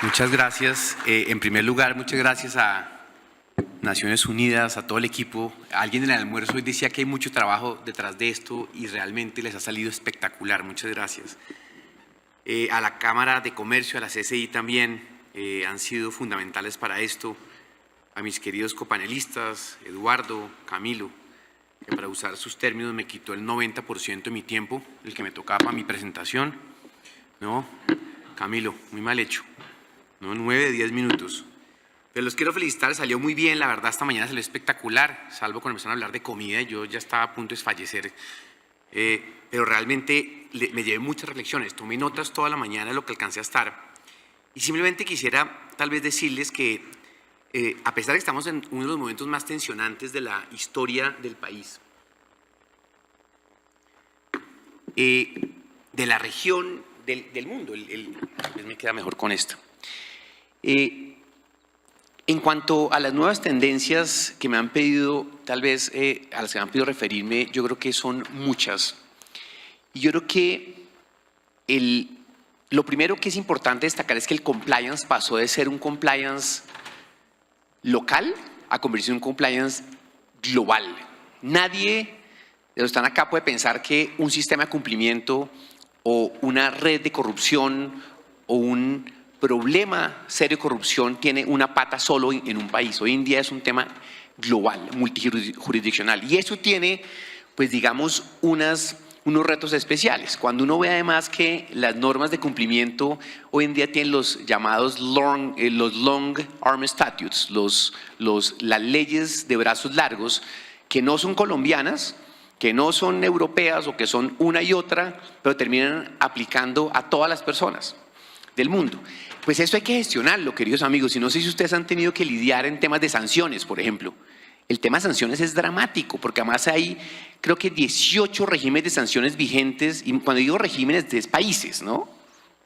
Muchas gracias. En primer lugar, muchas gracias a Naciones Unidas, a todo el equipo. Alguien en el almuerzo hoy decía que hay mucho trabajo detrás de esto y realmente les ha salido espectacular. Muchas gracias. A la Cámara de Comercio, a la CCI también, han sido fundamentales para esto. A mis queridos copanelistas, Eduardo, Camilo, que para usar sus términos me quitó el 90% de mi tiempo, el que me tocaba para mi presentación. No, Camilo, muy mal hecho. No, 9 de 10 minutos. Pero los quiero felicitar, salió muy bien, la verdad esta mañana salió espectacular, salvo cuando empezaron a hablar de comida y yo ya estaba a punto de desfallecer. Pero realmente me llevé muchas reflexiones, tomé notas toda la mañana de lo que alcancé a estar. Y simplemente quisiera tal vez decirles que a pesar de que estamos en uno de los momentos más tensionantes de la historia del país, de la región, del mundo, tal vez me queda mejor con esto. En cuanto a las nuevas tendencias que me han pedido, tal vez a las que me han pedido referirme, yo creo que son muchas. Y yo creo que lo primero que es importante destacar es que el compliance pasó de ser un compliance local a convertirse en un compliance global. Nadie de los que están acá puede pensar que un sistema de cumplimiento o una red de corrupción o un problema serio de corrupción tiene una pata solo en un país. Hoy en día es un tema global, multijurisdiccional, y eso tiene, pues digamos, unos retos especiales. Cuando uno ve además que las normas de cumplimiento hoy en día tienen los llamados long arm statutes, las leyes de brazos largos, que no son colombianas, que no son europeas o que son una y otra, pero terminan aplicando a todas las personas del mundo. Pues eso hay que gestionarlo, queridos amigos, y no sé si ustedes han tenido que lidiar en temas de sanciones, por ejemplo. El tema de sanciones es dramático, porque además hay, creo que 18 regímenes de sanciones vigentes, y cuando digo regímenes, es países, ¿no?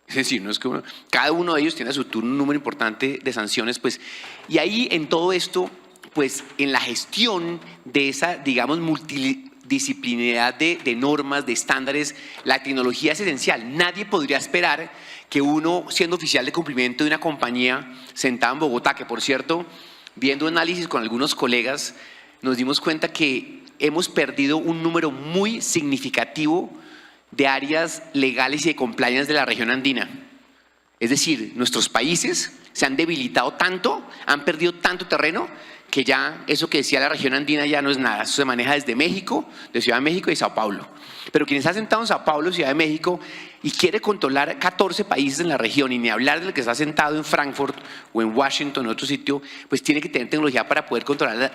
Es decir, no es que cada uno de ellos tiene a su turno un número importante de sanciones, pues, y ahí en todo esto, pues, en la gestión de esa, digamos, multidisciplinaridad de normas, de estándares, la tecnología es esencial. Nadie podría esperar que uno, siendo oficial de cumplimiento de una compañía sentada en Bogotá, que por cierto, viendo análisis con algunos colegas, nos dimos cuenta que hemos perdido un número muy significativo de áreas legales y de compliance de la región andina. Es decir, nuestros países se han debilitado tanto, han perdido tanto terreno, que ya eso que decía la región andina ya no es nada. Eso se maneja desde México, de Ciudad de México y Sao Paulo. Pero quien está sentado en Sao Paulo, Ciudad de México, y quiere controlar 14 países en la región, y ni hablar del que está sentado en Frankfurt o en Washington o en otro sitio, pues tiene que tener tecnología para poder controlar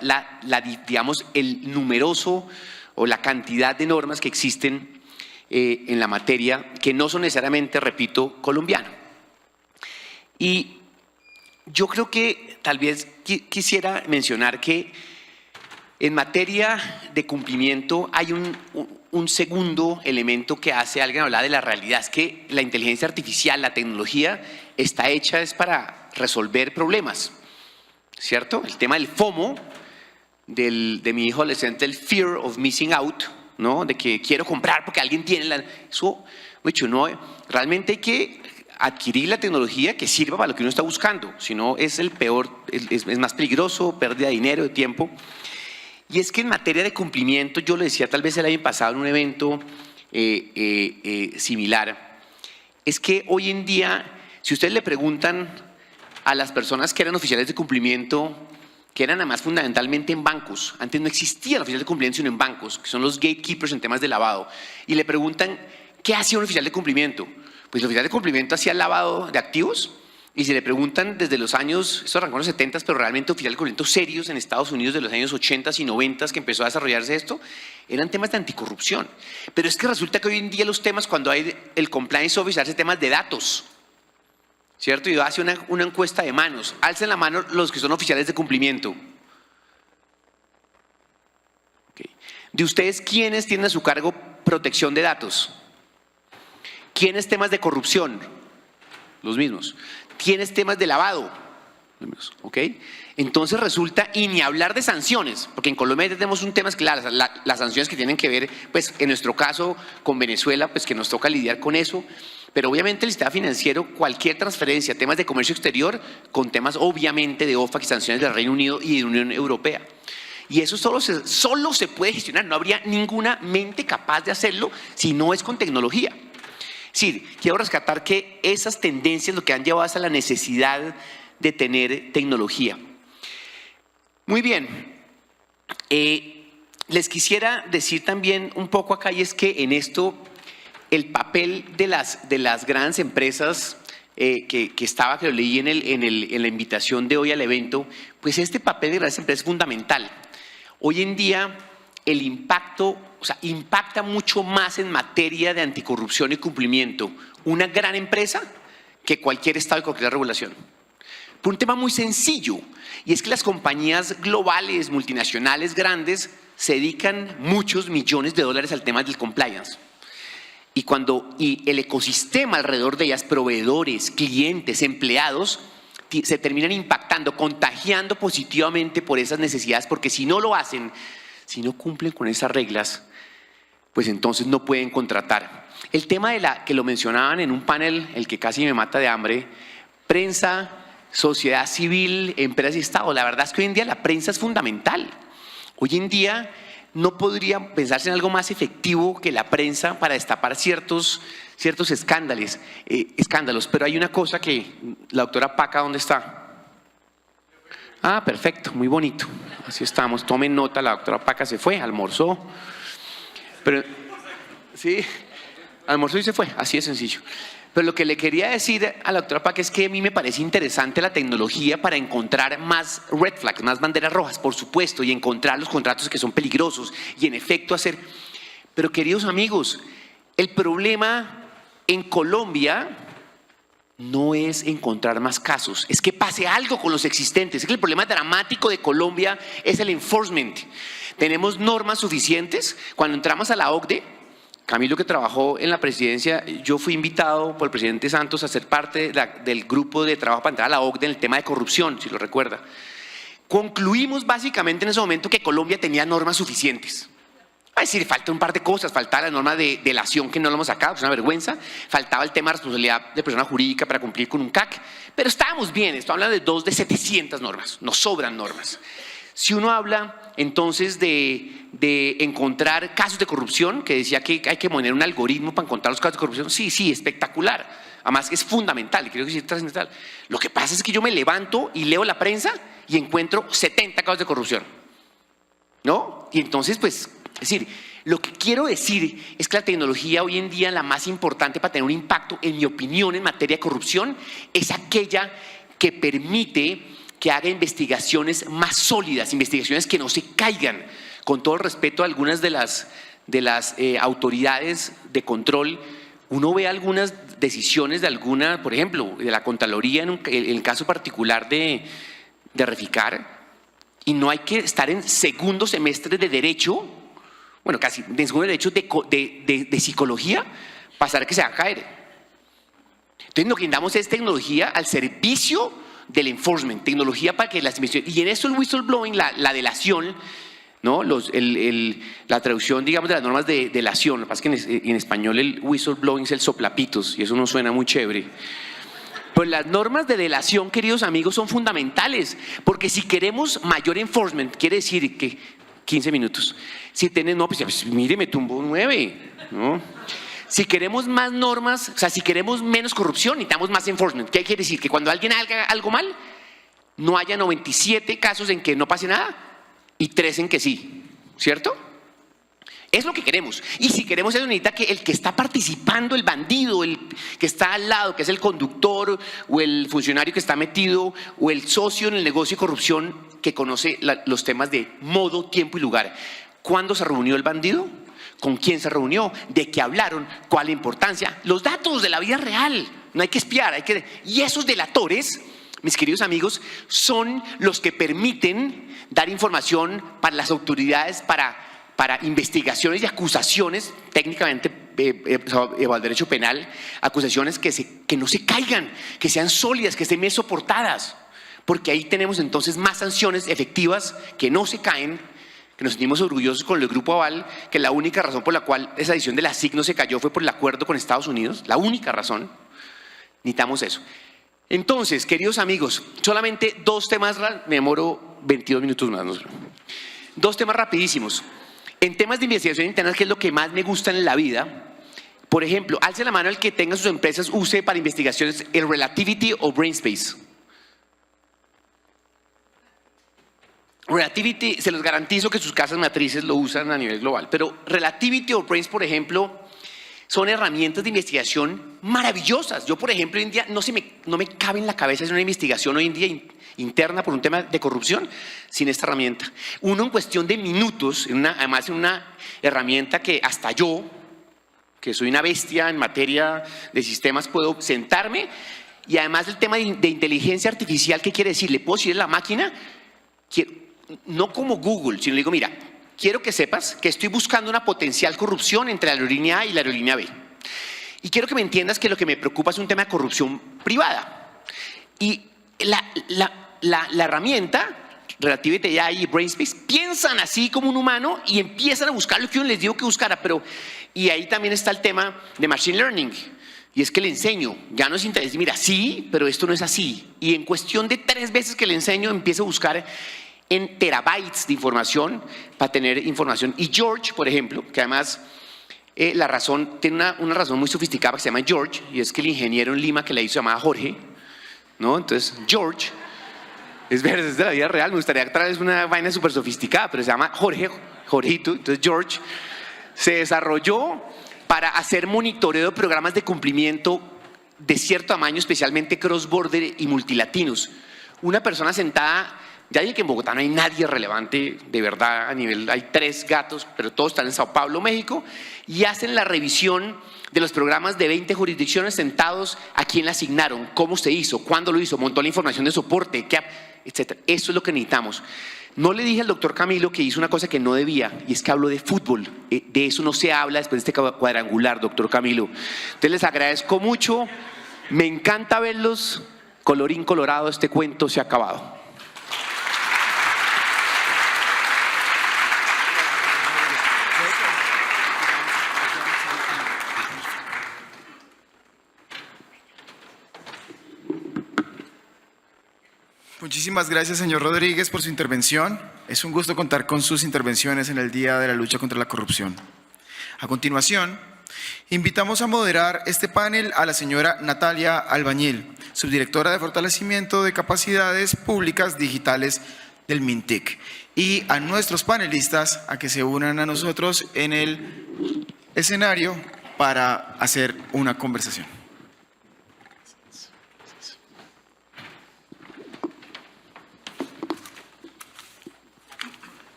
digamos, el numeroso o la cantidad de normas que existen en la materia, que no son necesariamente, repito, colombianas. Y yo creo que tal vez quisiera mencionar que en materia de cumplimiento hay un segundo elemento que hace, alguien hablar de la realidad, es que la inteligencia artificial, la tecnología, está hecha es para resolver problemas, ¿cierto? El tema del FOMO, de mi hijo adolescente, el fear of missing out, ¿no? De que quiero comprar porque alguien tiene eso, no, realmente hay que adquirir la tecnología que sirva para lo que uno está buscando, si no es el peor, es más peligroso, pérdida de dinero, de tiempo. Y es que en materia de cumplimiento, yo lo decía tal vez el año pasado en un evento similar, es que hoy en día, si ustedes le preguntan a las personas que eran oficiales de cumplimiento, que eran además fundamentalmente en bancos, antes no existía el oficial de cumplimiento sino en bancos, que son los gatekeepers en temas de lavado, y le preguntan, ¿qué hacía un oficial de cumplimiento? Pues el oficial de cumplimiento hacía lavado de activos, y si le preguntan desde los años, esto arrancó en los 70, pero realmente oficiales de cumplimiento serios en Estados Unidos de los años 80 y 90 que empezó a desarrollarse esto, eran temas de anticorrupción. Pero es que resulta que hoy en día los temas, cuando hay el compliance officer, hace temas de datos, ¿cierto? Y hace una encuesta de manos. Alcen la mano los que son oficiales de cumplimiento. Okay. ¿De ustedes quiénes tienen a su cargo protección de datos? ¿Quiénes temas de corrupción? Los mismos. ¿Quiénes temas de lavado? Los mismos. ¿Ok? Entonces resulta, y ni hablar de sanciones, porque en Colombia tenemos un tema claro, las sanciones que tienen que ver, pues en nuestro caso con Venezuela, pues que nos toca lidiar con eso, pero obviamente el sistema financiero, cualquier transferencia, temas de comercio exterior, con temas obviamente de OFAC y sanciones del Reino Unido y de la Unión Europea. Y eso solo se puede gestionar, no habría ninguna mente capaz de hacerlo si no es con tecnología. Sí, quiero rescatar que esas tendencias lo que han llevado hasta la necesidad de tener tecnología. Muy bien, les quisiera decir también un poco acá, y es que en esto el papel de las grandes empresas que lo leí en la invitación de hoy al evento, pues este papel de grandes empresas es fundamental. Hoy en día el impacto, impacta mucho más en materia de anticorrupción y cumplimiento una gran empresa que cualquier estado y cualquier regulación. Por un tema muy sencillo, y es que las compañías globales, multinacionales grandes, se dedican muchos millones de dólares al tema del compliance. Y el ecosistema alrededor de ellas, proveedores, clientes, empleados, se terminan impactando, contagiando positivamente por esas necesidades, porque si no lo hacen, si no cumplen con esas reglas, pues entonces no pueden contratar. El tema que lo mencionaban en un panel, el que casi me mata de hambre, prensa sociedad civil, empresas y Estado. La verdad es que hoy en día la prensa es fundamental. Hoy en día no podría pensarse en algo más efectivo que la prensa para destapar ciertos escándalos. Pero hay una cosa que la doctora Paca, ¿dónde está? Ah, perfecto, muy bonito. Así estamos. Tomen nota, la doctora Paca se fue, almorzó. Pero, sí, almorzó y se fue, así de sencillo. Pero lo que le quería decir a la doctora Paca es que a mí me parece interesante la tecnología para encontrar más red flags, más banderas rojas, por supuesto, y encontrar los contratos que son peligrosos y en efecto hacer. Pero queridos amigos, el problema en Colombia no es encontrar más casos, es que pase algo con los existentes. Es que el problema dramático de Colombia es el enforcement. Tenemos normas suficientes. Cuando entramos a la OCDE, Camilo, que trabajó en la presidencia, yo fui invitado por el presidente Santos a ser parte del grupo de trabajo para entrar a la OCDE en el tema de corrupción, si lo recuerda. Concluimos básicamente en ese momento que Colombia tenía normas suficientes. Es decir, falta un par de cosas, faltaba la norma de delación que no lo hemos sacado, es una vergüenza, faltaba el tema de responsabilidad de persona jurídica para cumplir con un CAC, pero estábamos bien, esto habla de 2 de 700 normas, nos sobran normas. Si uno habla entonces de encontrar casos de corrupción, que decía que hay que poner un algoritmo para encontrar los casos de corrupción, sí, espectacular, además es fundamental, y creo que sí es trascendental. Lo que pasa es que yo me levanto y leo la prensa y encuentro 70 casos de corrupción, ¿no? Y entonces pues… Es decir, lo que quiero decir es que la tecnología hoy en día, la más importante para tener un impacto, en mi opinión, en materia de corrupción, es aquella que permite que haga investigaciones más sólidas, investigaciones que no se caigan. Con todo el respeto a algunas de las autoridades de control, uno ve algunas decisiones de alguna, por ejemplo, de la Contraloría en el caso particular de Reficar, y no hay que estar en segundo semestre de Derecho, bueno, casi en segundo derecho de psicología, pasar que se va a caer. Entonces lo que necesitamos es tecnología al servicio del enforcement, tecnología para que las investigaciones, y en eso el whistleblowing, la delación, ¿no? La traducción, digamos, de las normas de delación, lo que pasa es que en español el whistleblowing es el soplapitos, y eso no suena muy chévere. Pues las normas de delación, queridos amigos, son fundamentales, porque si queremos mayor enforcement, quiere decir que 15 minutos. Si tenés, no, pues mire, me tumbó 9, ¿no? Si queremos más normas, o sea, si queremos menos corrupción, necesitamos más enforcement. ¿Qué quiere decir? Que cuando alguien haga algo mal, no haya 97 casos en que no pase nada y 3 en que sí, ¿cierto? Es lo que queremos. Y si queremos eso, necesita que el que está participando, el bandido, el que está al lado, que es el conductor o el funcionario que está metido o el socio en el negocio de corrupción que conoce los temas de modo, tiempo y lugar. ¿Cuándo se reunió el bandido? ¿Con quién se reunió? ¿De qué hablaron? ¿Cuál la importancia? Los datos de la vida real. No hay que espiar, Y esos delatores, mis queridos amigos, son los que permiten dar información para las autoridades, para investigaciones y acusaciones, técnicamente, bajo el derecho penal, acusaciones que no se caigan, que sean sólidas, que estén bien soportadas, porque ahí tenemos entonces más sanciones efectivas que no se caen, que nos sentimos orgullosos con el Grupo Aval, que la única razón por la cual esa edición de la SIC no se cayó fue por el acuerdo con Estados Unidos, la única razón. Necesitamos eso. Entonces, queridos amigos, solamente 2 temas, me demoro 22 minutos más, ¿no? 2 temas rapidísimos. En temas de investigación interna, que es lo que más me gusta en la vida, por ejemplo, alce la mano el que tenga sus empresas, use para investigaciones el Relativity o Brainspace. Relativity, se los garantizo que sus casas matrices lo usan a nivel global, pero Relativity o Brains, por ejemplo, son herramientas de investigación maravillosas. Yo, por ejemplo, hoy en día no me cabe en la cabeza hacer una investigación hoy en día interna por un tema de corrupción sin esta herramienta. Uno en cuestión de minutos, además en una herramienta que hasta yo, que soy una bestia en materia de sistemas, puedo sentarme, y además el tema de inteligencia artificial, ¿qué quiere decir? Le puedo decir a la máquina, no como Google, sino le digo, mira, quiero que sepas que estoy buscando una potencial corrupción entre la aerolínea A y la aerolínea B. Y quiero que me entiendas que lo que me preocupa es un tema de corrupción privada. Y la herramienta, Relativity AI y Brainspace, piensan así como un humano y empiezan a buscar lo que yo les digo que buscara. Y ahí también está el tema de Machine Learning, Y es que le enseño, ya no es interés, mira, sí, pero esto no es así. Y en cuestión de 3 veces que le enseño, empiezo a buscar en terabytes de información para tener información. Y George, por ejemplo, que además la razón, tiene una razón muy sofisticada que se llama George, y es que el ingeniero en Lima que la hizo se llamaba Jorge, ¿no? Entonces, George, es verdad, es de la vida real, me gustaría traerles una vaina súper sofisticada, pero se llama Jorgito. Entonces, George se desarrolló para hacer monitoreo de programas de cumplimiento de cierto tamaño, especialmente cross-border y multilatinos. Una persona sentada, ya dije que en Bogotá no hay nadie relevante, de verdad, a nivel, hay 3 gatos, pero todos están en Sao Paulo, México, y hacen la revisión de los programas de 20 jurisdicciones sentados, a quién le asignaron, cómo se hizo, cuándo lo hizo, montó la información de soporte, etc. Eso es lo que necesitamos. No le dije al doctor Camilo que hizo una cosa que no debía, y es que habló de fútbol. De eso no se habla después de este cuadrangular, doctor Camilo. Entonces les agradezco mucho, me encanta verlos, colorín colorado, este cuento se ha acabado. Muchísimas gracias, señor Rodríguez, por su intervención. Es un gusto contar con sus intervenciones en el Día de la Lucha contra la Corrupción. A continuación, invitamos a moderar este panel a la señora Natalia Albañil, subdirectora de Fortalecimiento de Capacidades Públicas Digitales del MINTIC, y a nuestros panelistas a que se unan a nosotros en el escenario para hacer una conversación.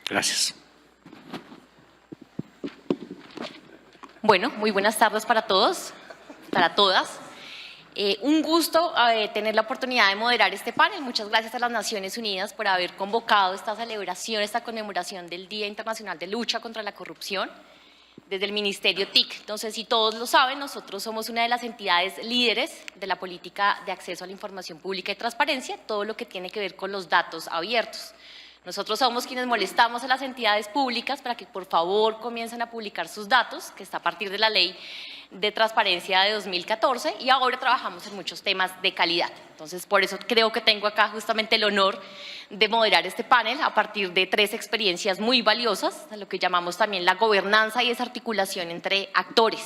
Gracias. Bueno, muy buenas tardes para todos, para todas. Un gusto tener la oportunidad de moderar este panel. Muchas gracias a las Naciones Unidas por haber convocado esta celebración, esta conmemoración del Día Internacional de Lucha contra la Corrupción desde el Ministerio TIC. No sé si todos lo saben, nosotros somos una de las entidades líderes de la política de acceso a la información pública y transparencia, todo lo que tiene que ver con los datos abiertos. Nosotros somos quienes molestamos a las entidades públicas para que por favor comiencen a publicar sus datos, que está a partir de la Ley de Transparencia de 2014, y ahora trabajamos en muchos temas de calidad. Entonces, por eso creo que tengo acá justamente el honor de moderar este panel a partir de 3 experiencias muy valiosas, lo que llamamos también la gobernanza y desarticulación entre actores.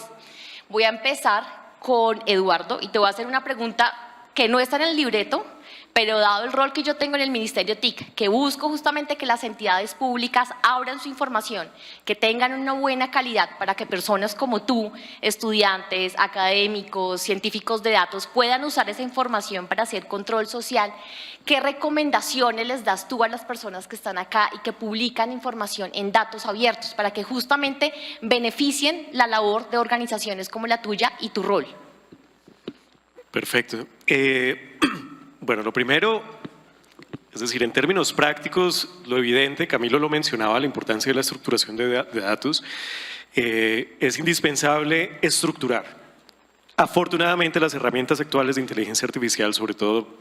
Voy a empezar con Eduardo y te voy a hacer una pregunta que no está en el libreto, pero dado el rol que yo tengo en el Ministerio TIC, que busco justamente que las entidades públicas abran su información, que tengan una buena calidad para que personas como tú, estudiantes, académicos, científicos de datos, puedan usar esa información para hacer control social, ¿qué recomendaciones les das tú a las personas que están acá y que publican información en datos abiertos para que justamente beneficien la labor de organizaciones como la tuya y tu rol? Perfecto. Bueno, lo primero, es decir, en términos prácticos, lo evidente, Camilo lo mencionaba, la importancia de la estructuración de datos, es indispensable estructurar. Afortunadamente, las herramientas actuales de inteligencia artificial, sobre todo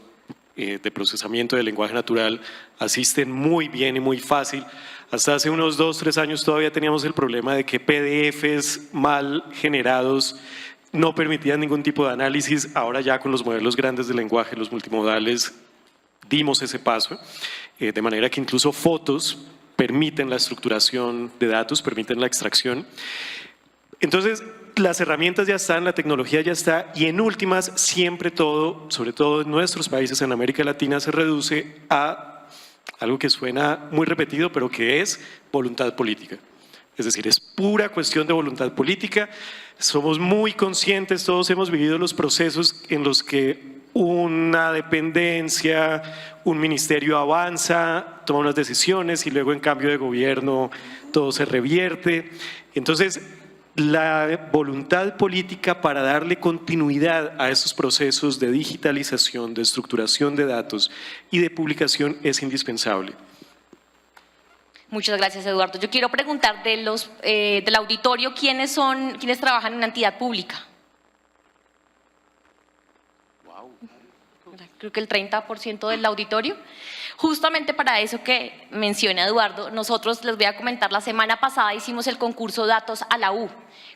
de procesamiento del lenguaje natural, asisten muy bien y muy fácil. Hasta hace unos 2 o 3 años todavía teníamos el problema de que PDFs mal generados no permitían ningún tipo de análisis. Ahora ya con los modelos grandes de lenguaje, los multimodales, dimos ese paso, de manera que incluso fotos permiten la estructuración de datos, permiten la extracción. Entonces, las herramientas ya están, la tecnología ya está, y en últimas siempre todo, sobre todo en nuestros países en América Latina, se reduce a algo que suena muy repetido, pero que es voluntad política. Es decir, es pura cuestión de voluntad política. Somos muy conscientes, todos hemos vivido los procesos en los que una dependencia, un ministerio avanza, toma unas decisiones y luego en cambio de gobierno todo se revierte. Entonces, la voluntad política para darle continuidad a esos procesos de digitalización, de estructuración de datos y de publicación es indispensable. Muchas gracias, Eduardo. Yo quiero preguntar del auditorio, ¿quiénes trabajan en una entidad pública? creo que el 30% del auditorio. Justamente para eso que menciona Eduardo, nosotros les voy a comentar, la semana pasada hicimos el concurso Datos a la U,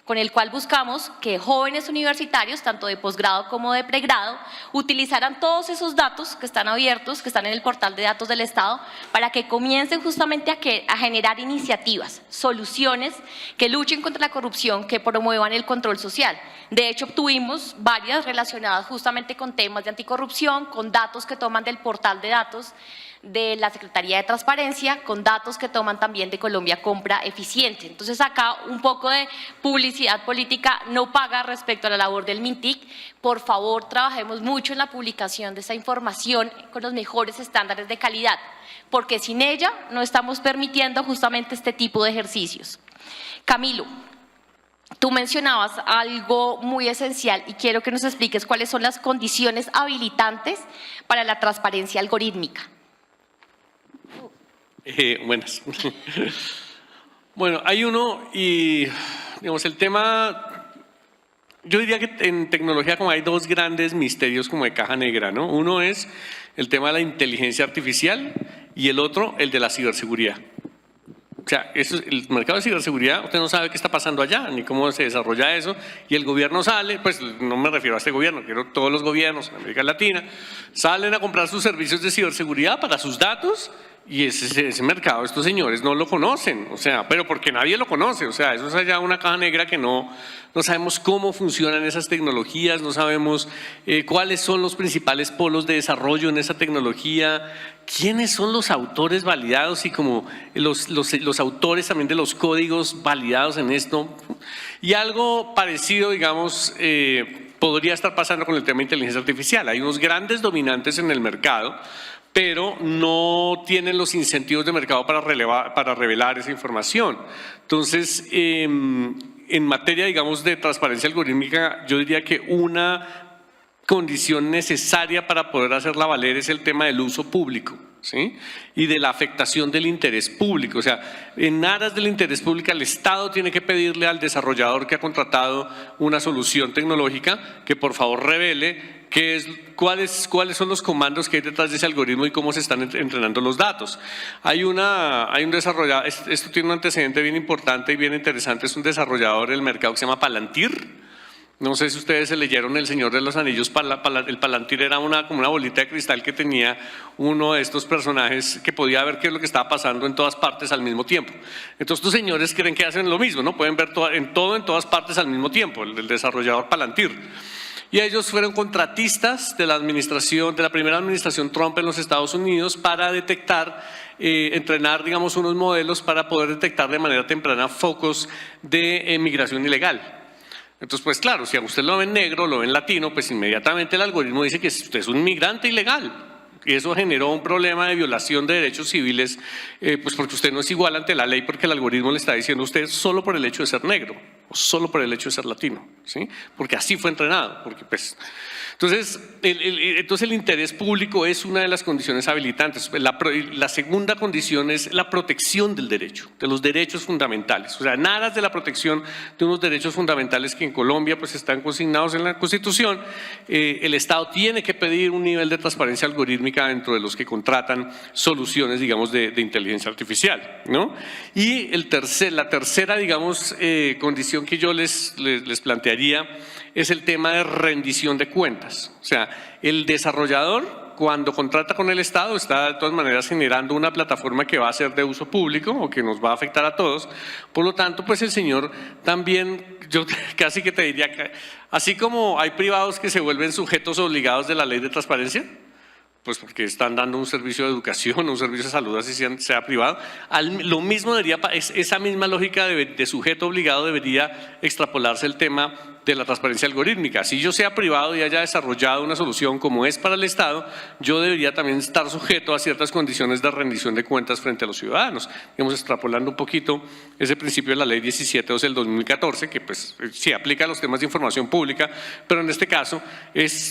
con el cual buscamos que jóvenes universitarios, tanto de posgrado como de pregrado, utilizaran todos esos datos que están abiertos, que están en el portal de datos del Estado, para que comiencen justamente a generar iniciativas, soluciones que luchen contra la corrupción, que promuevan el control social. De hecho, obtuvimos varias relacionadas justamente con temas de anticorrupción, con datos que toman del portal de datos de la Secretaría de Transparencia, con datos que toman también de Colombia Compra Eficiente. Entonces acá un poco de publicidad política no paga respecto a la labor del MINTIC. Por favor, trabajemos mucho en la publicación de esta información con los mejores estándares de calidad, porque sin ella no estamos permitiendo justamente este tipo de ejercicios. Camilo, tú mencionabas algo muy esencial y quiero que nos expliques cuáles son las condiciones habilitantes para la transparencia algorítmica. Buenas. Bueno, hay uno y, digamos, el tema, yo diría que en tecnología como hay dos grandes misterios como de caja negra, ¿no? Uno es el tema de la inteligencia artificial y el otro el de la ciberseguridad. O sea, eso, el mercado de ciberseguridad, usted no sabe qué está pasando allá, ni cómo se desarrolla eso, y el gobierno sale, pues no me refiero a este gobierno, quiero todos los gobiernos en América Latina, salen a comprar sus servicios de ciberseguridad para sus datos, y ese mercado estos señores no lo conocen, o sea, pero porque nadie lo conoce, o sea, eso es allá una caja negra que no sabemos cómo funcionan esas tecnologías, no sabemos cuáles son los principales polos de desarrollo en esa tecnología, quiénes son los autores validados y como los autores también de los códigos validados en esto. Y algo parecido, digamos, podría estar pasando con el tema de inteligencia artificial. Hay unos grandes dominantes en el mercado, pero no tienen los incentivos de mercado para revelar esa información. Entonces, en materia, digamos, de transparencia algorítmica, yo diría que una condición necesaria para poder hacerla valer es el tema del uso público, ¿sí? Y de la afectación del interés público. O sea, en aras del interés público, el Estado tiene que pedirle al desarrollador que ha contratado una solución tecnológica que por favor revele cuáles son los comandos que hay detrás de ese algoritmo y cómo se están entrenando los datos. Hay un desarrollador, esto tiene un antecedente bien importante y bien interesante, es un desarrollador del mercado que se llama Palantir. No sé si ustedes se leyeron El Señor de los Anillos, el Palantir era como una bolita de cristal que tenía uno de estos personajes que podía ver qué es lo que estaba pasando en todas partes al mismo tiempo. Entonces estos señores creen que hacen lo mismo, ¿no? Pueden ver en todas partes al mismo tiempo, el desarrollador Palantir. Y ellos fueron contratistas de la primera administración Trump en los Estados Unidos para detectar, entrenar, digamos, unos modelos para poder detectar de manera temprana focos de migración ilegal. Entonces, pues claro, si a usted lo ven negro, lo ven latino, pues inmediatamente el algoritmo dice que usted es un migrante ilegal. Y eso generó un problema de violación de derechos civiles, pues porque usted no es igual ante la ley, porque el algoritmo le está diciendo a usted solo por el hecho de ser negro, o solo por el hecho de ser latino, ¿sí? Porque así fue entrenado, porque pues… Entonces el interés público es una de las condiciones habilitantes. La segunda condición es la protección del derecho, de los derechos fundamentales. O sea, en aras de la protección de unos derechos fundamentales que en Colombia pues están consignados en la Constitución, el Estado tiene que pedir un nivel de transparencia algorítmica dentro de los que contratan soluciones, digamos, de inteligencia artificial, ¿no? Y la tercera, digamos, condición que yo les plantearía es el tema de rendición de cuentas. O sea, el desarrollador, cuando contrata con el Estado, está de todas maneras generando una plataforma que va a ser de uso público o que nos va a afectar a todos. Por lo tanto, pues el señor también, yo casi que te diría que, así como hay privados que se vuelven sujetos obligados de la ley de transparencia, pues porque están dando un servicio de educación, un servicio de salud, así sea privado. Lo mismo debería, esa misma lógica de sujeto obligado debería extrapolarse el tema de la transparencia algorítmica. Si yo sea privado y haya desarrollado una solución como es para el Estado, yo debería también estar sujeto a ciertas condiciones de rendición de cuentas frente a los ciudadanos. Digamos, extrapolando un poquito ese principio de la Ley 17.2 del 2014, que pues sí aplica a los temas de información pública, pero en este caso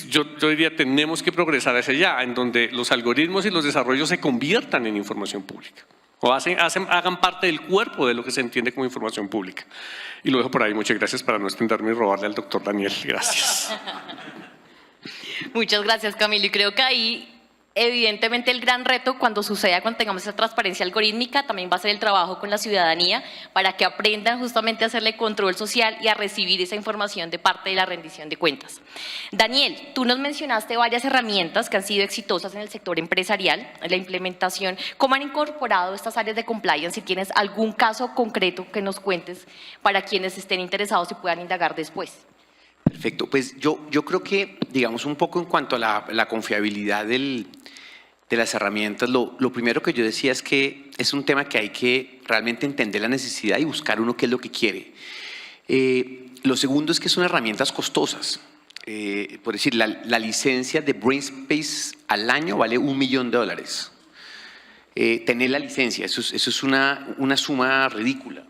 yo diría tenemos que progresar hacia allá, en donde los algoritmos y los desarrollos se conviertan en información pública o hagan parte del cuerpo de lo que se entiende como información pública. Y lo dejo por ahí. Muchas gracias para no extenderme y robarle al doctor Daniel. Gracias. Muchas gracias, Camilo. Y creo que ahí, evidentemente, el gran reto cuando tengamos esa transparencia algorítmica, también va a ser el trabajo con la ciudadanía para que aprendan justamente a hacerle control social y a recibir esa información de parte de la rendición de cuentas. Daniel, tú nos mencionaste varias herramientas que han sido exitosas en el sector empresarial, en la implementación. ¿Cómo han incorporado estas áreas de compliance? Si tienes algún caso concreto que nos cuentes para quienes estén interesados y puedan indagar después. Perfecto, pues yo creo que, digamos, un poco en cuanto a la confiabilidad de las herramientas, lo primero que yo decía es que es un tema que hay que realmente entender la necesidad y buscar uno qué es lo que quiere. Lo segundo es que son herramientas costosas. Por decir, la licencia de BrainSpace al año vale $1 millón. Tener la licencia, eso es una suma ridícula.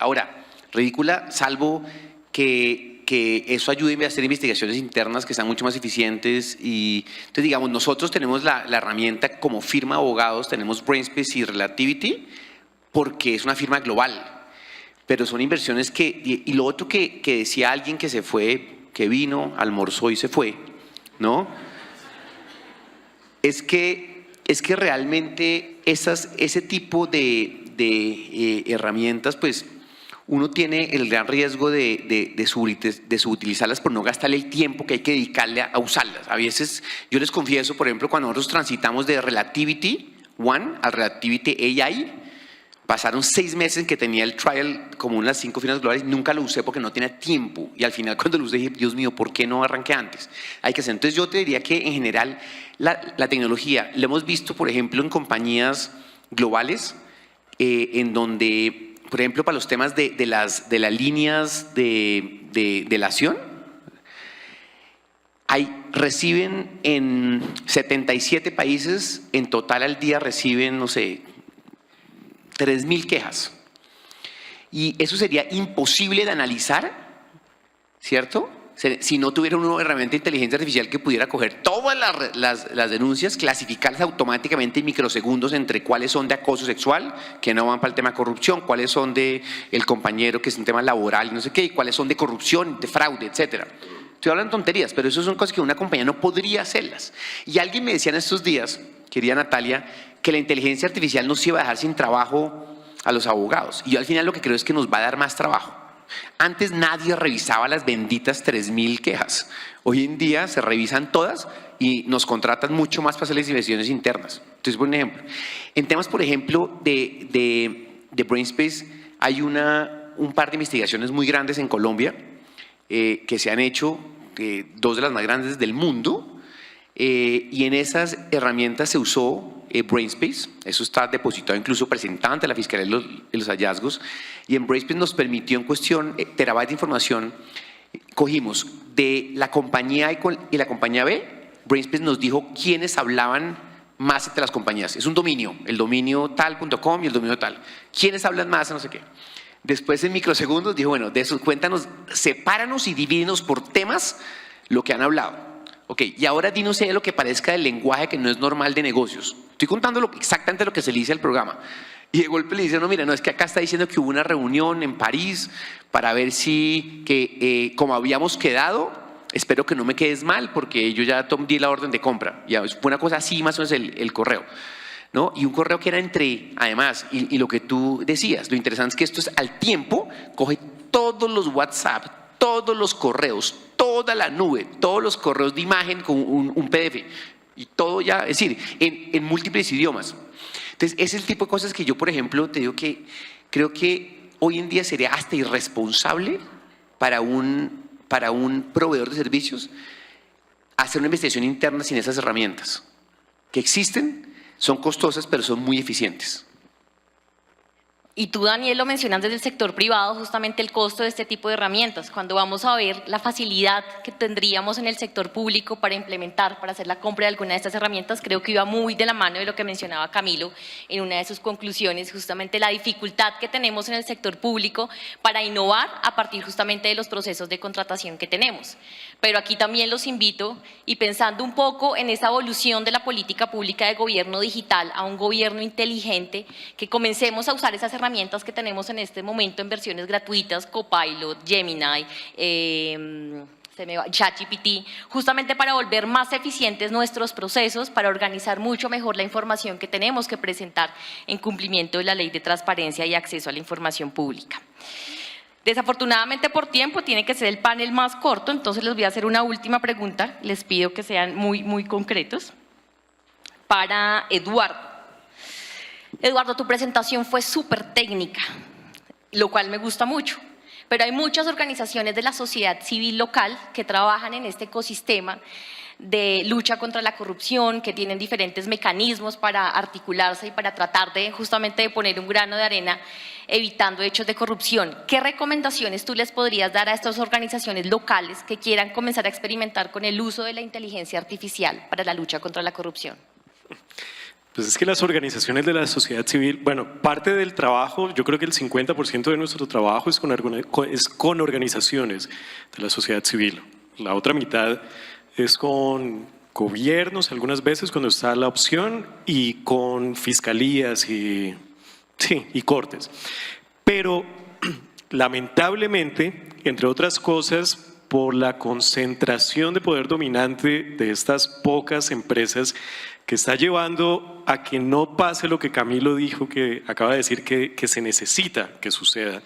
Ahora, ridícula, salvo que eso ayude a hacer investigaciones internas que sean mucho más eficientes. Y entonces, digamos, nosotros tenemos la herramienta como firma de abogados, tenemos BrainSpace y Relativity, porque es una firma global. Pero son inversiones y lo otro que decía alguien que se fue, que vino, almorzó y se fue, ¿no? Es que realmente ese tipo de herramientas, pues, uno tiene el gran riesgo de subutilizarlas por no gastarle el tiempo que hay que dedicarle a usarlas. A veces, yo les confieso, por ejemplo, cuando nosotros transitamos de Relativity One a Relativity AI, pasaron 6 meses en que tenía el trial como unas 5 firmas globales, nunca lo usé porque no tenía tiempo. Y al final, cuando lo usé, dije, Dios mío, ¿por qué no arranqué antes? Hay que hacer. Entonces, yo te diría que en general la tecnología, la hemos visto, por ejemplo, en compañías globales, en donde, por ejemplo, para los temas de las líneas de delación, reciben en 77 países, en total al día reciben, no sé, 3.000 quejas. Y eso sería imposible de analizar, ¿cierto? Si no tuviera una herramienta de inteligencia artificial que pudiera coger todas las denuncias, clasificarlas automáticamente en microsegundos entre cuáles son de acoso sexual, que no van para el tema de corrupción, cuáles son de el compañero, que es un tema laboral, no sé qué, y cuáles son de corrupción, de fraude, etcétera. Estoy hablando tonterías, pero eso son cosas que una compañía no podría hacerlas. Y alguien me decía en estos días, querida Natalia, que la inteligencia artificial nos iba a dejar sin trabajo a los abogados. Y yo al final lo que creo es que nos va a dar más trabajo. Antes nadie revisaba las benditas 3.000 quejas. Hoy en día se revisan todas y nos contratan mucho más para hacer las investigaciones internas. Entonces, por ejemplo, en temas, por ejemplo, de BrainSpace, hay un par de investigaciones muy grandes en Colombia que se han hecho, 2 de las más grandes del mundo, y en esas herramientas se usó BrainSpace, eso está depositado, incluso presentado ante la Fiscalía los hallazgos, y en BrainSpace nos permitió en cuestión terabytes de información, cogimos de la compañía A y la compañía B, BrainSpace nos dijo quiénes hablaban más entre las compañías, es un dominio, el dominio tal.com y el dominio tal, quiénes hablan más, no sé qué. Después en microsegundos dijo, bueno, de eso cuéntanos, sepáranos y divídenos por temas lo que han hablado. Ok, y ahora dinos lo que parezca del lenguaje que no es normal de negocios. Estoy contando exactamente lo que se le dice al programa. Y de golpe le dicen, no, mira, no, es que acá está diciendo que hubo una reunión en París para ver si, como habíamos quedado, espero que no me quedes mal porque yo ya di la orden de compra. Ya, fue una cosa así más o menos el correo, ¿no? Y un correo que era además, y lo que tú decías, lo interesante es que esto es al tiempo, coge todos los WhatsApp, todos los correos, toda la nube, todos los correos de imagen con un PDF y todo ya, es decir, en múltiples idiomas. Entonces, ese es el tipo de cosas que yo, por ejemplo, te digo que creo que hoy en día sería hasta irresponsable para un proveedor de servicios hacer una investigación interna sin esas herramientas que existen, son costosas, pero son muy eficientes. Y tú, Daniel, lo mencionas desde el sector privado, justamente el costo de este tipo de herramientas. Cuando vamos a ver la facilidad que tendríamos en el sector público para implementar, para hacer la compra de alguna de estas herramientas, creo que iba muy de la mano de lo que mencionaba Camilo en una de sus conclusiones, justamente la dificultad que tenemos en el sector público para innovar a partir justamente de los procesos de contratación que tenemos. Pero aquí también los invito, y pensando un poco en esa evolución de la política pública de gobierno digital a un gobierno inteligente, que comencemos a usar esas herramientas que tenemos en este momento en versiones gratuitas, Copilot, Gemini, ChatGPT, justamente para volver más eficientes nuestros procesos, para organizar mucho mejor la información que tenemos que presentar en cumplimiento de la Ley de Transparencia y Acceso a la Información Pública. Desafortunadamente por tiempo tiene que ser el panel más corto, entonces les voy a hacer una última pregunta, les pido que sean muy concretos. Para Eduardo. Eduardo, tu presentación fue súper técnica, lo cual me gusta mucho. Pero hay muchas organizaciones de la sociedad civil local que trabajan en este ecosistema de lucha contra la corrupción, que tienen diferentes mecanismos para articularse y para tratar de justamente de poner un grano de arena evitando hechos de corrupción. ¿Qué recomendaciones tú les podrías dar a estas organizaciones locales que quieran comenzar a experimentar con el uso de la inteligencia artificial para la lucha contra la corrupción? Pues es que las organizaciones de la sociedad civil, bueno, parte del trabajo, yo creo que el 50% de nuestro trabajo es con organizaciones de la sociedad civil. La otra mitad es con gobiernos, algunas veces cuando está la opción, y con fiscalías y cortes. Pero lamentablemente, entre otras cosas, por la concentración de poder dominante de estas pocas empresas que está llevando a que no pase lo que Camilo dijo, que acaba de decir que se necesita que suceda,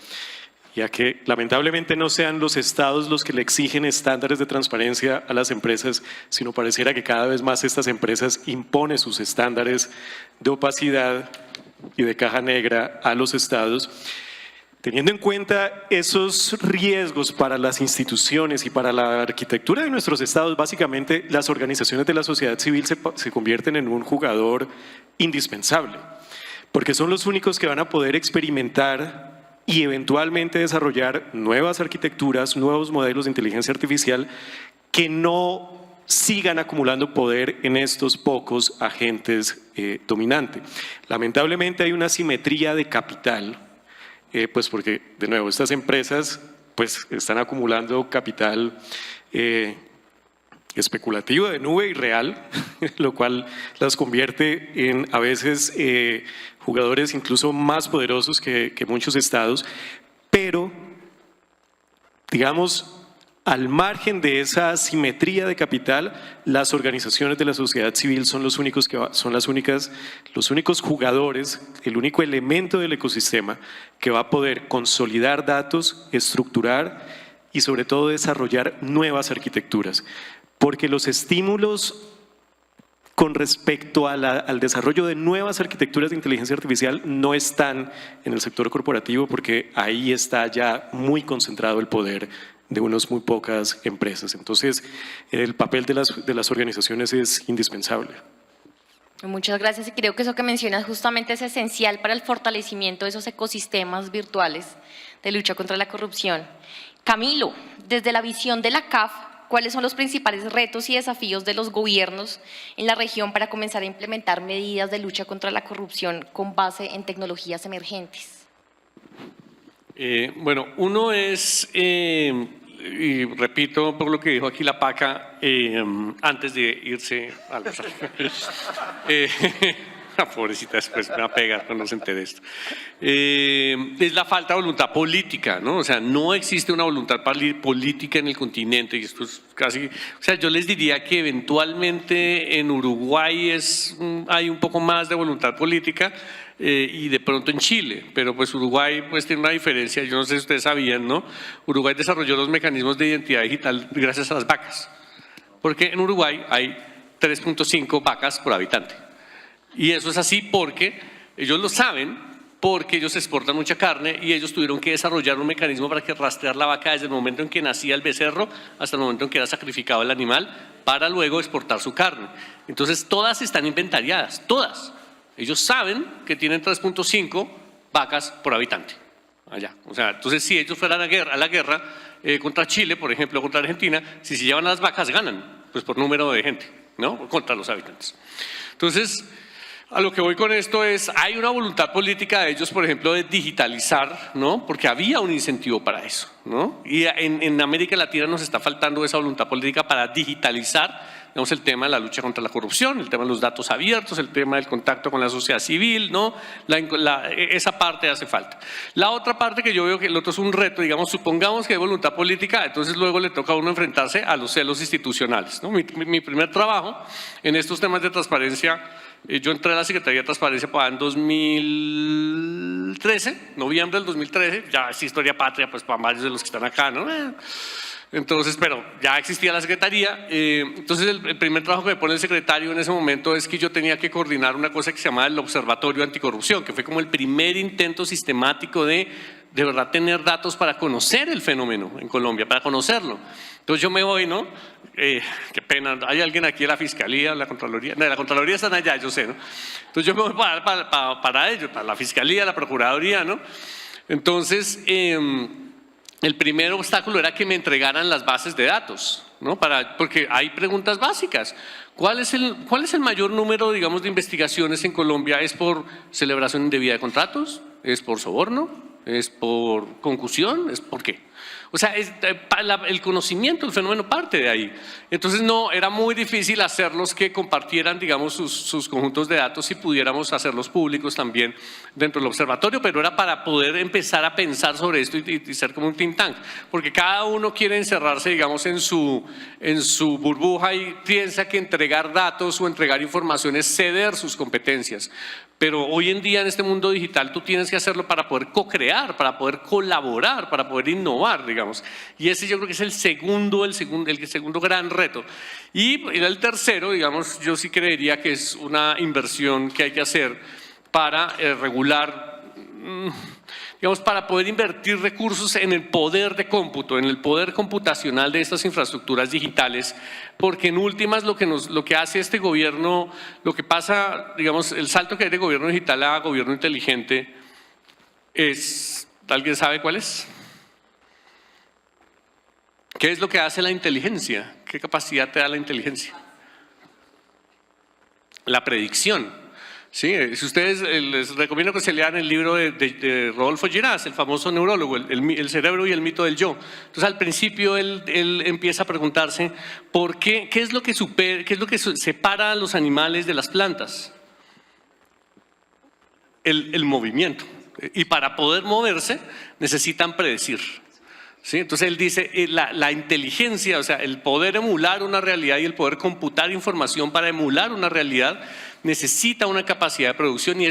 y a que lamentablemente no sean los estados los que le exigen estándares de transparencia a las empresas, sino pareciera que cada vez más estas empresas imponen sus estándares de opacidad y de caja negra a los estados. Teniendo en cuenta esos riesgos para las instituciones y para la arquitectura de nuestros estados, básicamente las organizaciones de la sociedad civil se convierten en un jugador indispensable, porque son los únicos que van a poder experimentar y eventualmente desarrollar nuevas arquitecturas, nuevos modelos de inteligencia artificial que no sigan acumulando poder en estos pocos agentes dominantes. Lamentablemente hay una asimetría de capital, pues porque, de nuevo, estas empresas pues están acumulando capital especulativo de nube y real, lo cual las convierte en a veces jugadores incluso más poderosos que muchos estados, pero digamos, al margen de esa asimetría de capital, las organizaciones de la sociedad civil son los únicos jugadores, el único elemento del ecosistema que va a poder consolidar datos, estructurar y sobre todo desarrollar nuevas arquitecturas. Porque los estímulos con respecto al desarrollo de nuevas arquitecturas de inteligencia artificial no están en el sector corporativo, porque ahí está ya muy concentrado el poder de unas muy pocas empresas. Entonces, el papel de las organizaciones es indispensable. Muchas gracias, y creo que eso que mencionas justamente es esencial para el fortalecimiento de esos ecosistemas virtuales de lucha contra la corrupción. Camilo, desde la visión de la CAF, ¿cuáles son los principales retos y desafíos de los gobiernos en la región para comenzar a implementar medidas de lucha contra la corrupción con base en tecnologías emergentes? Bueno, uno es, y repito por lo que dijo aquí la Paca antes de irse a almorzar. Pobrecita, después me va a pegar cuando se entere esto. Es la falta de voluntad política, ¿no? O sea, no existe una voluntad política en el continente, y esto es casi, o sea, yo les diría que eventualmente en Uruguay hay un poco más de voluntad política, y de pronto en Chile, pero pues Uruguay pues tiene una diferencia, yo no sé si ustedes sabían, ¿no? Uruguay desarrolló los mecanismos de identidad digital gracias a las vacas, porque en Uruguay hay 3.5 vacas por habitante. Y eso es así porque ellos lo saben, porque ellos exportan mucha carne y ellos tuvieron que desarrollar un mecanismo para que rastrear la vaca desde el momento en que nacía el becerro hasta el momento en que era sacrificado el animal para luego exportar su carne. Entonces todas están inventariadas, todas. Ellos saben que tienen 3.5 vacas por habitante allá. O sea, entonces si ellos fueran a la guerra contra Chile, por ejemplo, contra Argentina, si se llevan las vacas ganan, pues por número de gente, ¿no? Contra los habitantes. Entonces, a lo que voy con esto es, hay una voluntad política de ellos, por ejemplo, de digitalizar, ¿no? Porque había un incentivo para eso, ¿no? Y en América Latina nos está faltando esa voluntad política para digitalizar, digamos, el tema de la lucha contra la corrupción, el tema de los datos abiertos, el tema del contacto con la sociedad civil, ¿no? Esa parte hace falta. La otra parte que yo veo que el otro es un reto, digamos, supongamos que hay voluntad política, entonces luego le toca a uno enfrentarse a los celos institucionales, ¿no? Mi primer trabajo en estos temas de transparencia, yo entré a la Secretaría de Transparencia en 2013, noviembre del 2013, ya es historia patria pues para varios de los que están acá, ¿no? Entonces, pero ya existía la Secretaría, entonces el primer trabajo que me pone el secretario en ese momento es que yo tenía que coordinar una cosa que se llamaba el Observatorio Anticorrupción, que fue como el primer intento sistemático de verdad tener datos para conocer el fenómeno en Colombia, para conocerlo. Entonces yo me voy, ¿no? Qué pena, hay alguien aquí de la Fiscalía, la Contraloría, no, la Contraloría están allá, yo sé, ¿no? Entonces yo me voy para ellos, para la Fiscalía, la Procuraduría, ¿no? Entonces, el primer obstáculo era que me entregaran las bases de datos, ¿no? Porque hay preguntas básicas. ¿Cuál es el mayor número, digamos, de investigaciones en Colombia? ¿Es por celebración indebida de contratos? ¿Es por soborno? ¿Es por concusión? ¿Es por qué? O sea, el conocimiento del fenómeno parte de ahí. Entonces no, era muy difícil hacerlos que compartieran, digamos, sus conjuntos de datos y pudiéramos hacerlos públicos también dentro del observatorio, pero era para poder empezar a pensar sobre esto y ser como un think tank, porque cada uno quiere encerrarse, digamos, en su burbuja y piensa que entregar datos o entregar información es ceder sus competencias. Pero hoy en día en este mundo digital tú tienes que hacerlo para poder co-crear, para poder colaborar, para poder innovar, digamos. Y ese yo creo que es el segundo gran reto. Y el tercero, digamos, yo sí creería que es una inversión que hay que hacer para regular, digamos, para poder invertir recursos en el poder de cómputo, en el poder computacional de estas infraestructuras digitales, porque en últimas lo que hace este gobierno, lo que pasa, digamos, el salto que hay de gobierno digital a gobierno inteligente es, ¿alguien sabe cuál es? ¿Qué es lo que hace la inteligencia? ¿Qué capacidad te da la inteligencia? La predicción. Sí, si ustedes, les recomiendo que se lean el libro de Rodolfo Ginás, el famoso neurólogo, el cerebro y el mito del yo. Entonces al principio él empieza a preguntarse ¿por qué es lo que separa a los animales de las plantas? El movimiento. Y para poder moverse necesitan predecir. ¿Sí? Entonces él dice, la inteligencia, o sea, el poder emular una realidad y el poder computar información para emular una realidad necesita una capacidad de predicción, y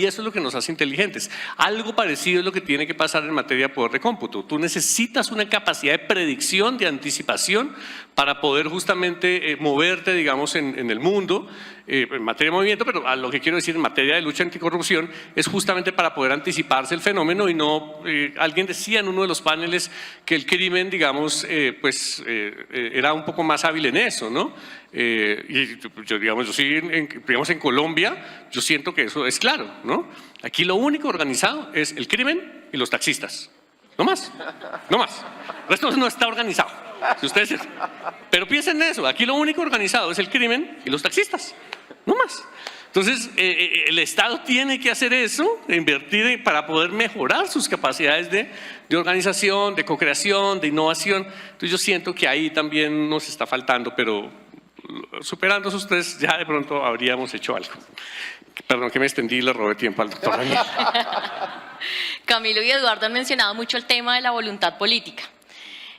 eso es lo que nos hace inteligentes. Algo parecido es lo que tiene que pasar en materia de poder de cómputo. Tú necesitas una capacidad de predicción, de anticipación, para poder justamente moverte, digamos, en el mundo, en materia de movimiento, pero a lo que quiero decir en materia de lucha anticorrupción es justamente para poder anticiparse el fenómeno y no, alguien decía en uno de los paneles que el crimen, digamos, era un poco más hábil en eso, ¿no? Y yo, digamos, yo sí, digamos, en Colombia, yo siento que eso es claro, ¿no? Aquí lo único organizado es el crimen y los taxistas. No más, no más. El resto no está organizado. Si ustedes, pero piensen en eso, aquí lo único organizado es el crimen y los taxistas. No más. Entonces, el Estado tiene que hacer eso, invertir para poder mejorar sus capacidades de organización, de co-creación, de innovación. Entonces, yo siento que ahí también nos está faltando, pero superando esos tres, ya de pronto habríamos hecho algo. Perdón que me extendí y le robé tiempo al doctor Daniel. Camilo y Eduardo han mencionado mucho el tema de la voluntad política.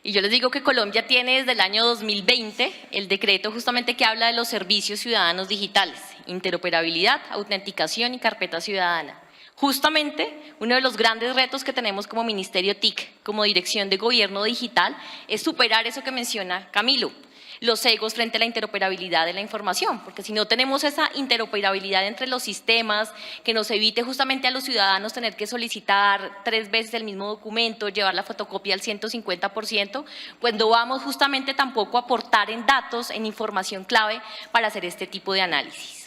Y yo les digo que Colombia tiene desde el año 2020 el decreto justamente que habla de los servicios ciudadanos digitales, interoperabilidad, autenticación y carpeta ciudadana. Justamente uno de los grandes retos que tenemos como Ministerio TIC, como Dirección de Gobierno Digital, es superar eso que menciona Camilo, los sesgos frente a la interoperabilidad de la información, porque si no tenemos esa interoperabilidad entre los sistemas, que nos evite justamente a los ciudadanos tener que solicitar 3 veces el mismo documento, llevar la fotocopia al 150%, pues no vamos justamente tampoco a aportar en datos, en información clave para hacer este tipo de análisis.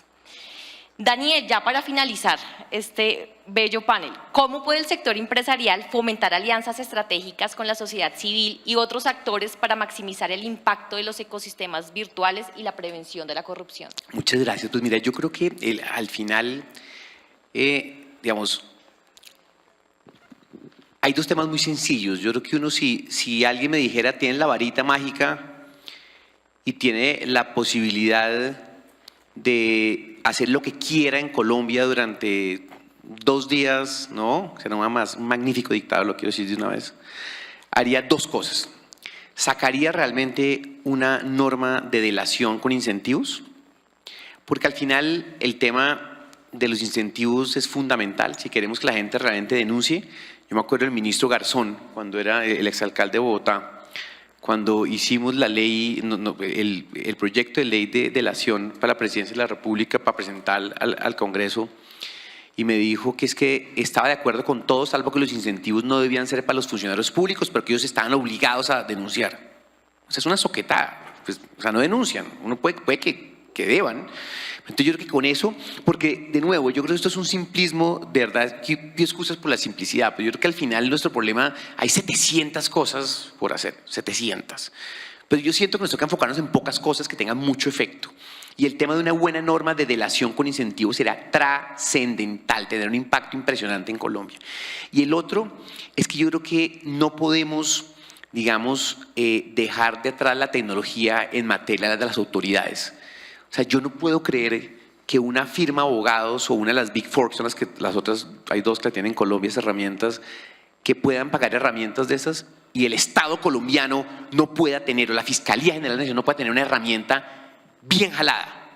Daniel, ya para finalizar este bello panel, ¿cómo puede el sector empresarial fomentar alianzas estratégicas con la sociedad civil y otros actores para maximizar el impacto de los ecosistemas virtuales y la prevención de la corrupción? Muchas gracias. Pues mira, yo creo que al final, digamos, hay dos temas muy sencillos. Yo creo que uno, si alguien me dijera, tienen la varita mágica, y tiene la posibilidad de hacer lo que quiera en Colombia durante 2 días, ¿no? Será un magnífico dictador, lo quiero decir de una vez. Haría 2 cosas. Sacaría realmente una norma de delación con incentivos, porque al final el tema de los incentivos es fundamental si queremos que la gente realmente denuncie. Yo me acuerdo del ministro Garzón, cuando era el exalcalde de Bogotá, cuando hicimos la ley, el proyecto de ley de delación para la presidencia de la República para presentar al Congreso, y me dijo que es que estaba de acuerdo con todo, salvo que los incentivos no debían ser para los funcionarios públicos, pero que ellos estaban obligados a denunciar. O sea, es una soquetada, pues, o sea, no denuncian, uno puede que deban. Entonces yo creo que con eso, porque de nuevo, yo creo que esto es un simplismo, de verdad, que pido excusas por la simplicidad, pero yo creo que al final nuestro problema, hay 700 cosas por hacer, 700. Pero yo siento que nos toca enfocarnos en pocas cosas que tengan mucho efecto. Y el tema de una buena norma de delación con incentivos será trascendental, tendrá un impacto impresionante en Colombia. Y el otro es que yo creo que no podemos, digamos, dejar de atrás la tecnología en materia de las autoridades. O sea, yo no puedo creer que una firma de abogados o una de las Big Four, que son las otras, hay 2 que tienen en Colombia esas herramientas, que puedan pagar herramientas de esas y el Estado colombiano no pueda tener, o la Fiscalía General de la Nación no pueda tener una herramienta bien jalada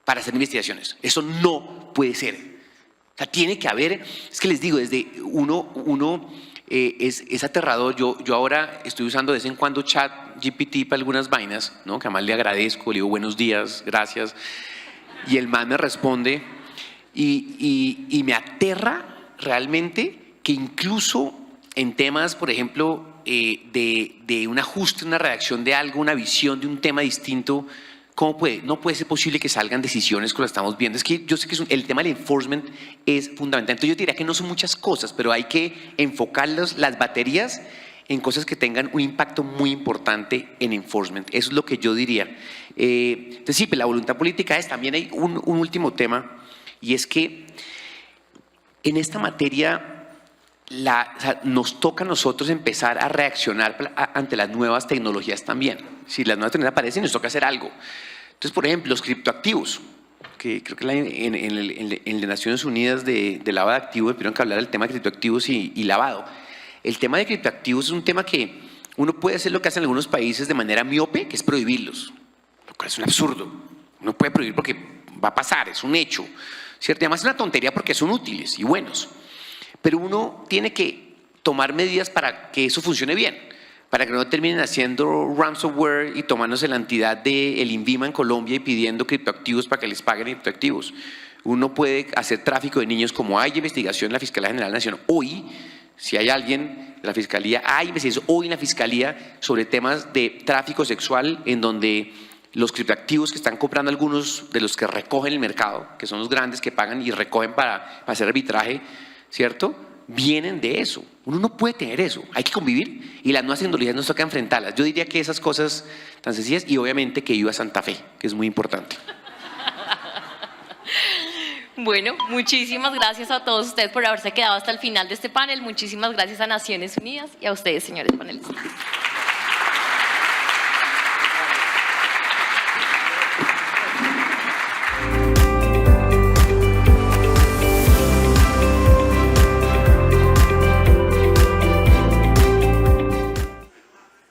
para hacer investigaciones. Eso no puede ser. O sea, tiene que haber, es que les digo, desde es aterrador. Yo ahora estoy usando de vez en cuando ChatGPT para algunas vainas, ¿no? Que además le agradezco, le digo buenos días, gracias, y el man me responde y me aterra realmente que incluso en temas, por ejemplo, de un ajuste, una redacción de algo, una visión de un tema distinto, ¿cómo puede? No puede ser posible que salgan decisiones como lo estamos viendo. Es que yo sé que el tema del enforcement es fundamental. Entonces yo diría que no son muchas cosas, pero hay que enfocar las baterías en cosas que tengan un impacto muy importante en enforcement. Eso es lo que yo diría. Entonces sí, la voluntad política es. También hay un último tema, y es que en esta materia o sea, nos toca a nosotros empezar a reaccionar ante las nuevas tecnologías también. Si las nuevas tecnologías aparecen, nos toca hacer algo. Entonces, por ejemplo, los criptoactivos, que creo que en las Naciones Unidas de lavado de activos tuvieron que hablar del tema de criptoactivos y lavado. El tema de criptoactivos es un tema que uno puede hacer lo que hacen algunos países de manera miope, que es prohibirlos, lo cual es un absurdo. Uno puede prohibir porque va a pasar, es un hecho, ¿cierto? Y además es una tontería porque son útiles y buenos. Pero uno tiene que tomar medidas para que eso funcione bien, para que no terminen haciendo ransomware y tomándose la entidad del INVIMA en Colombia y pidiendo criptoactivos para que les paguen criptoactivos. Uno puede hacer tráfico de niños, como hay investigación en la Fiscalía General de la Nación. Hoy, si hay alguien de la Fiscalía, hay investigación hoy en la Fiscalía sobre temas de tráfico sexual, en donde los criptoactivos que están comprando algunos de los que recogen el mercado, que son los grandes que pagan y recogen para hacer arbitraje, ¿cierto? Vienen de eso. Uno no puede tener eso. Hay que convivir y las nuevas tecnologías nos toca enfrentarlas. Yo diría que esas cosas tan sencillas, y obviamente que viva Santa Fe, que es muy importante. Bueno, muchísimas gracias a todos ustedes por haberse quedado hasta el final de este panel. Muchísimas gracias a Naciones Unidas y a ustedes, señores panelistas.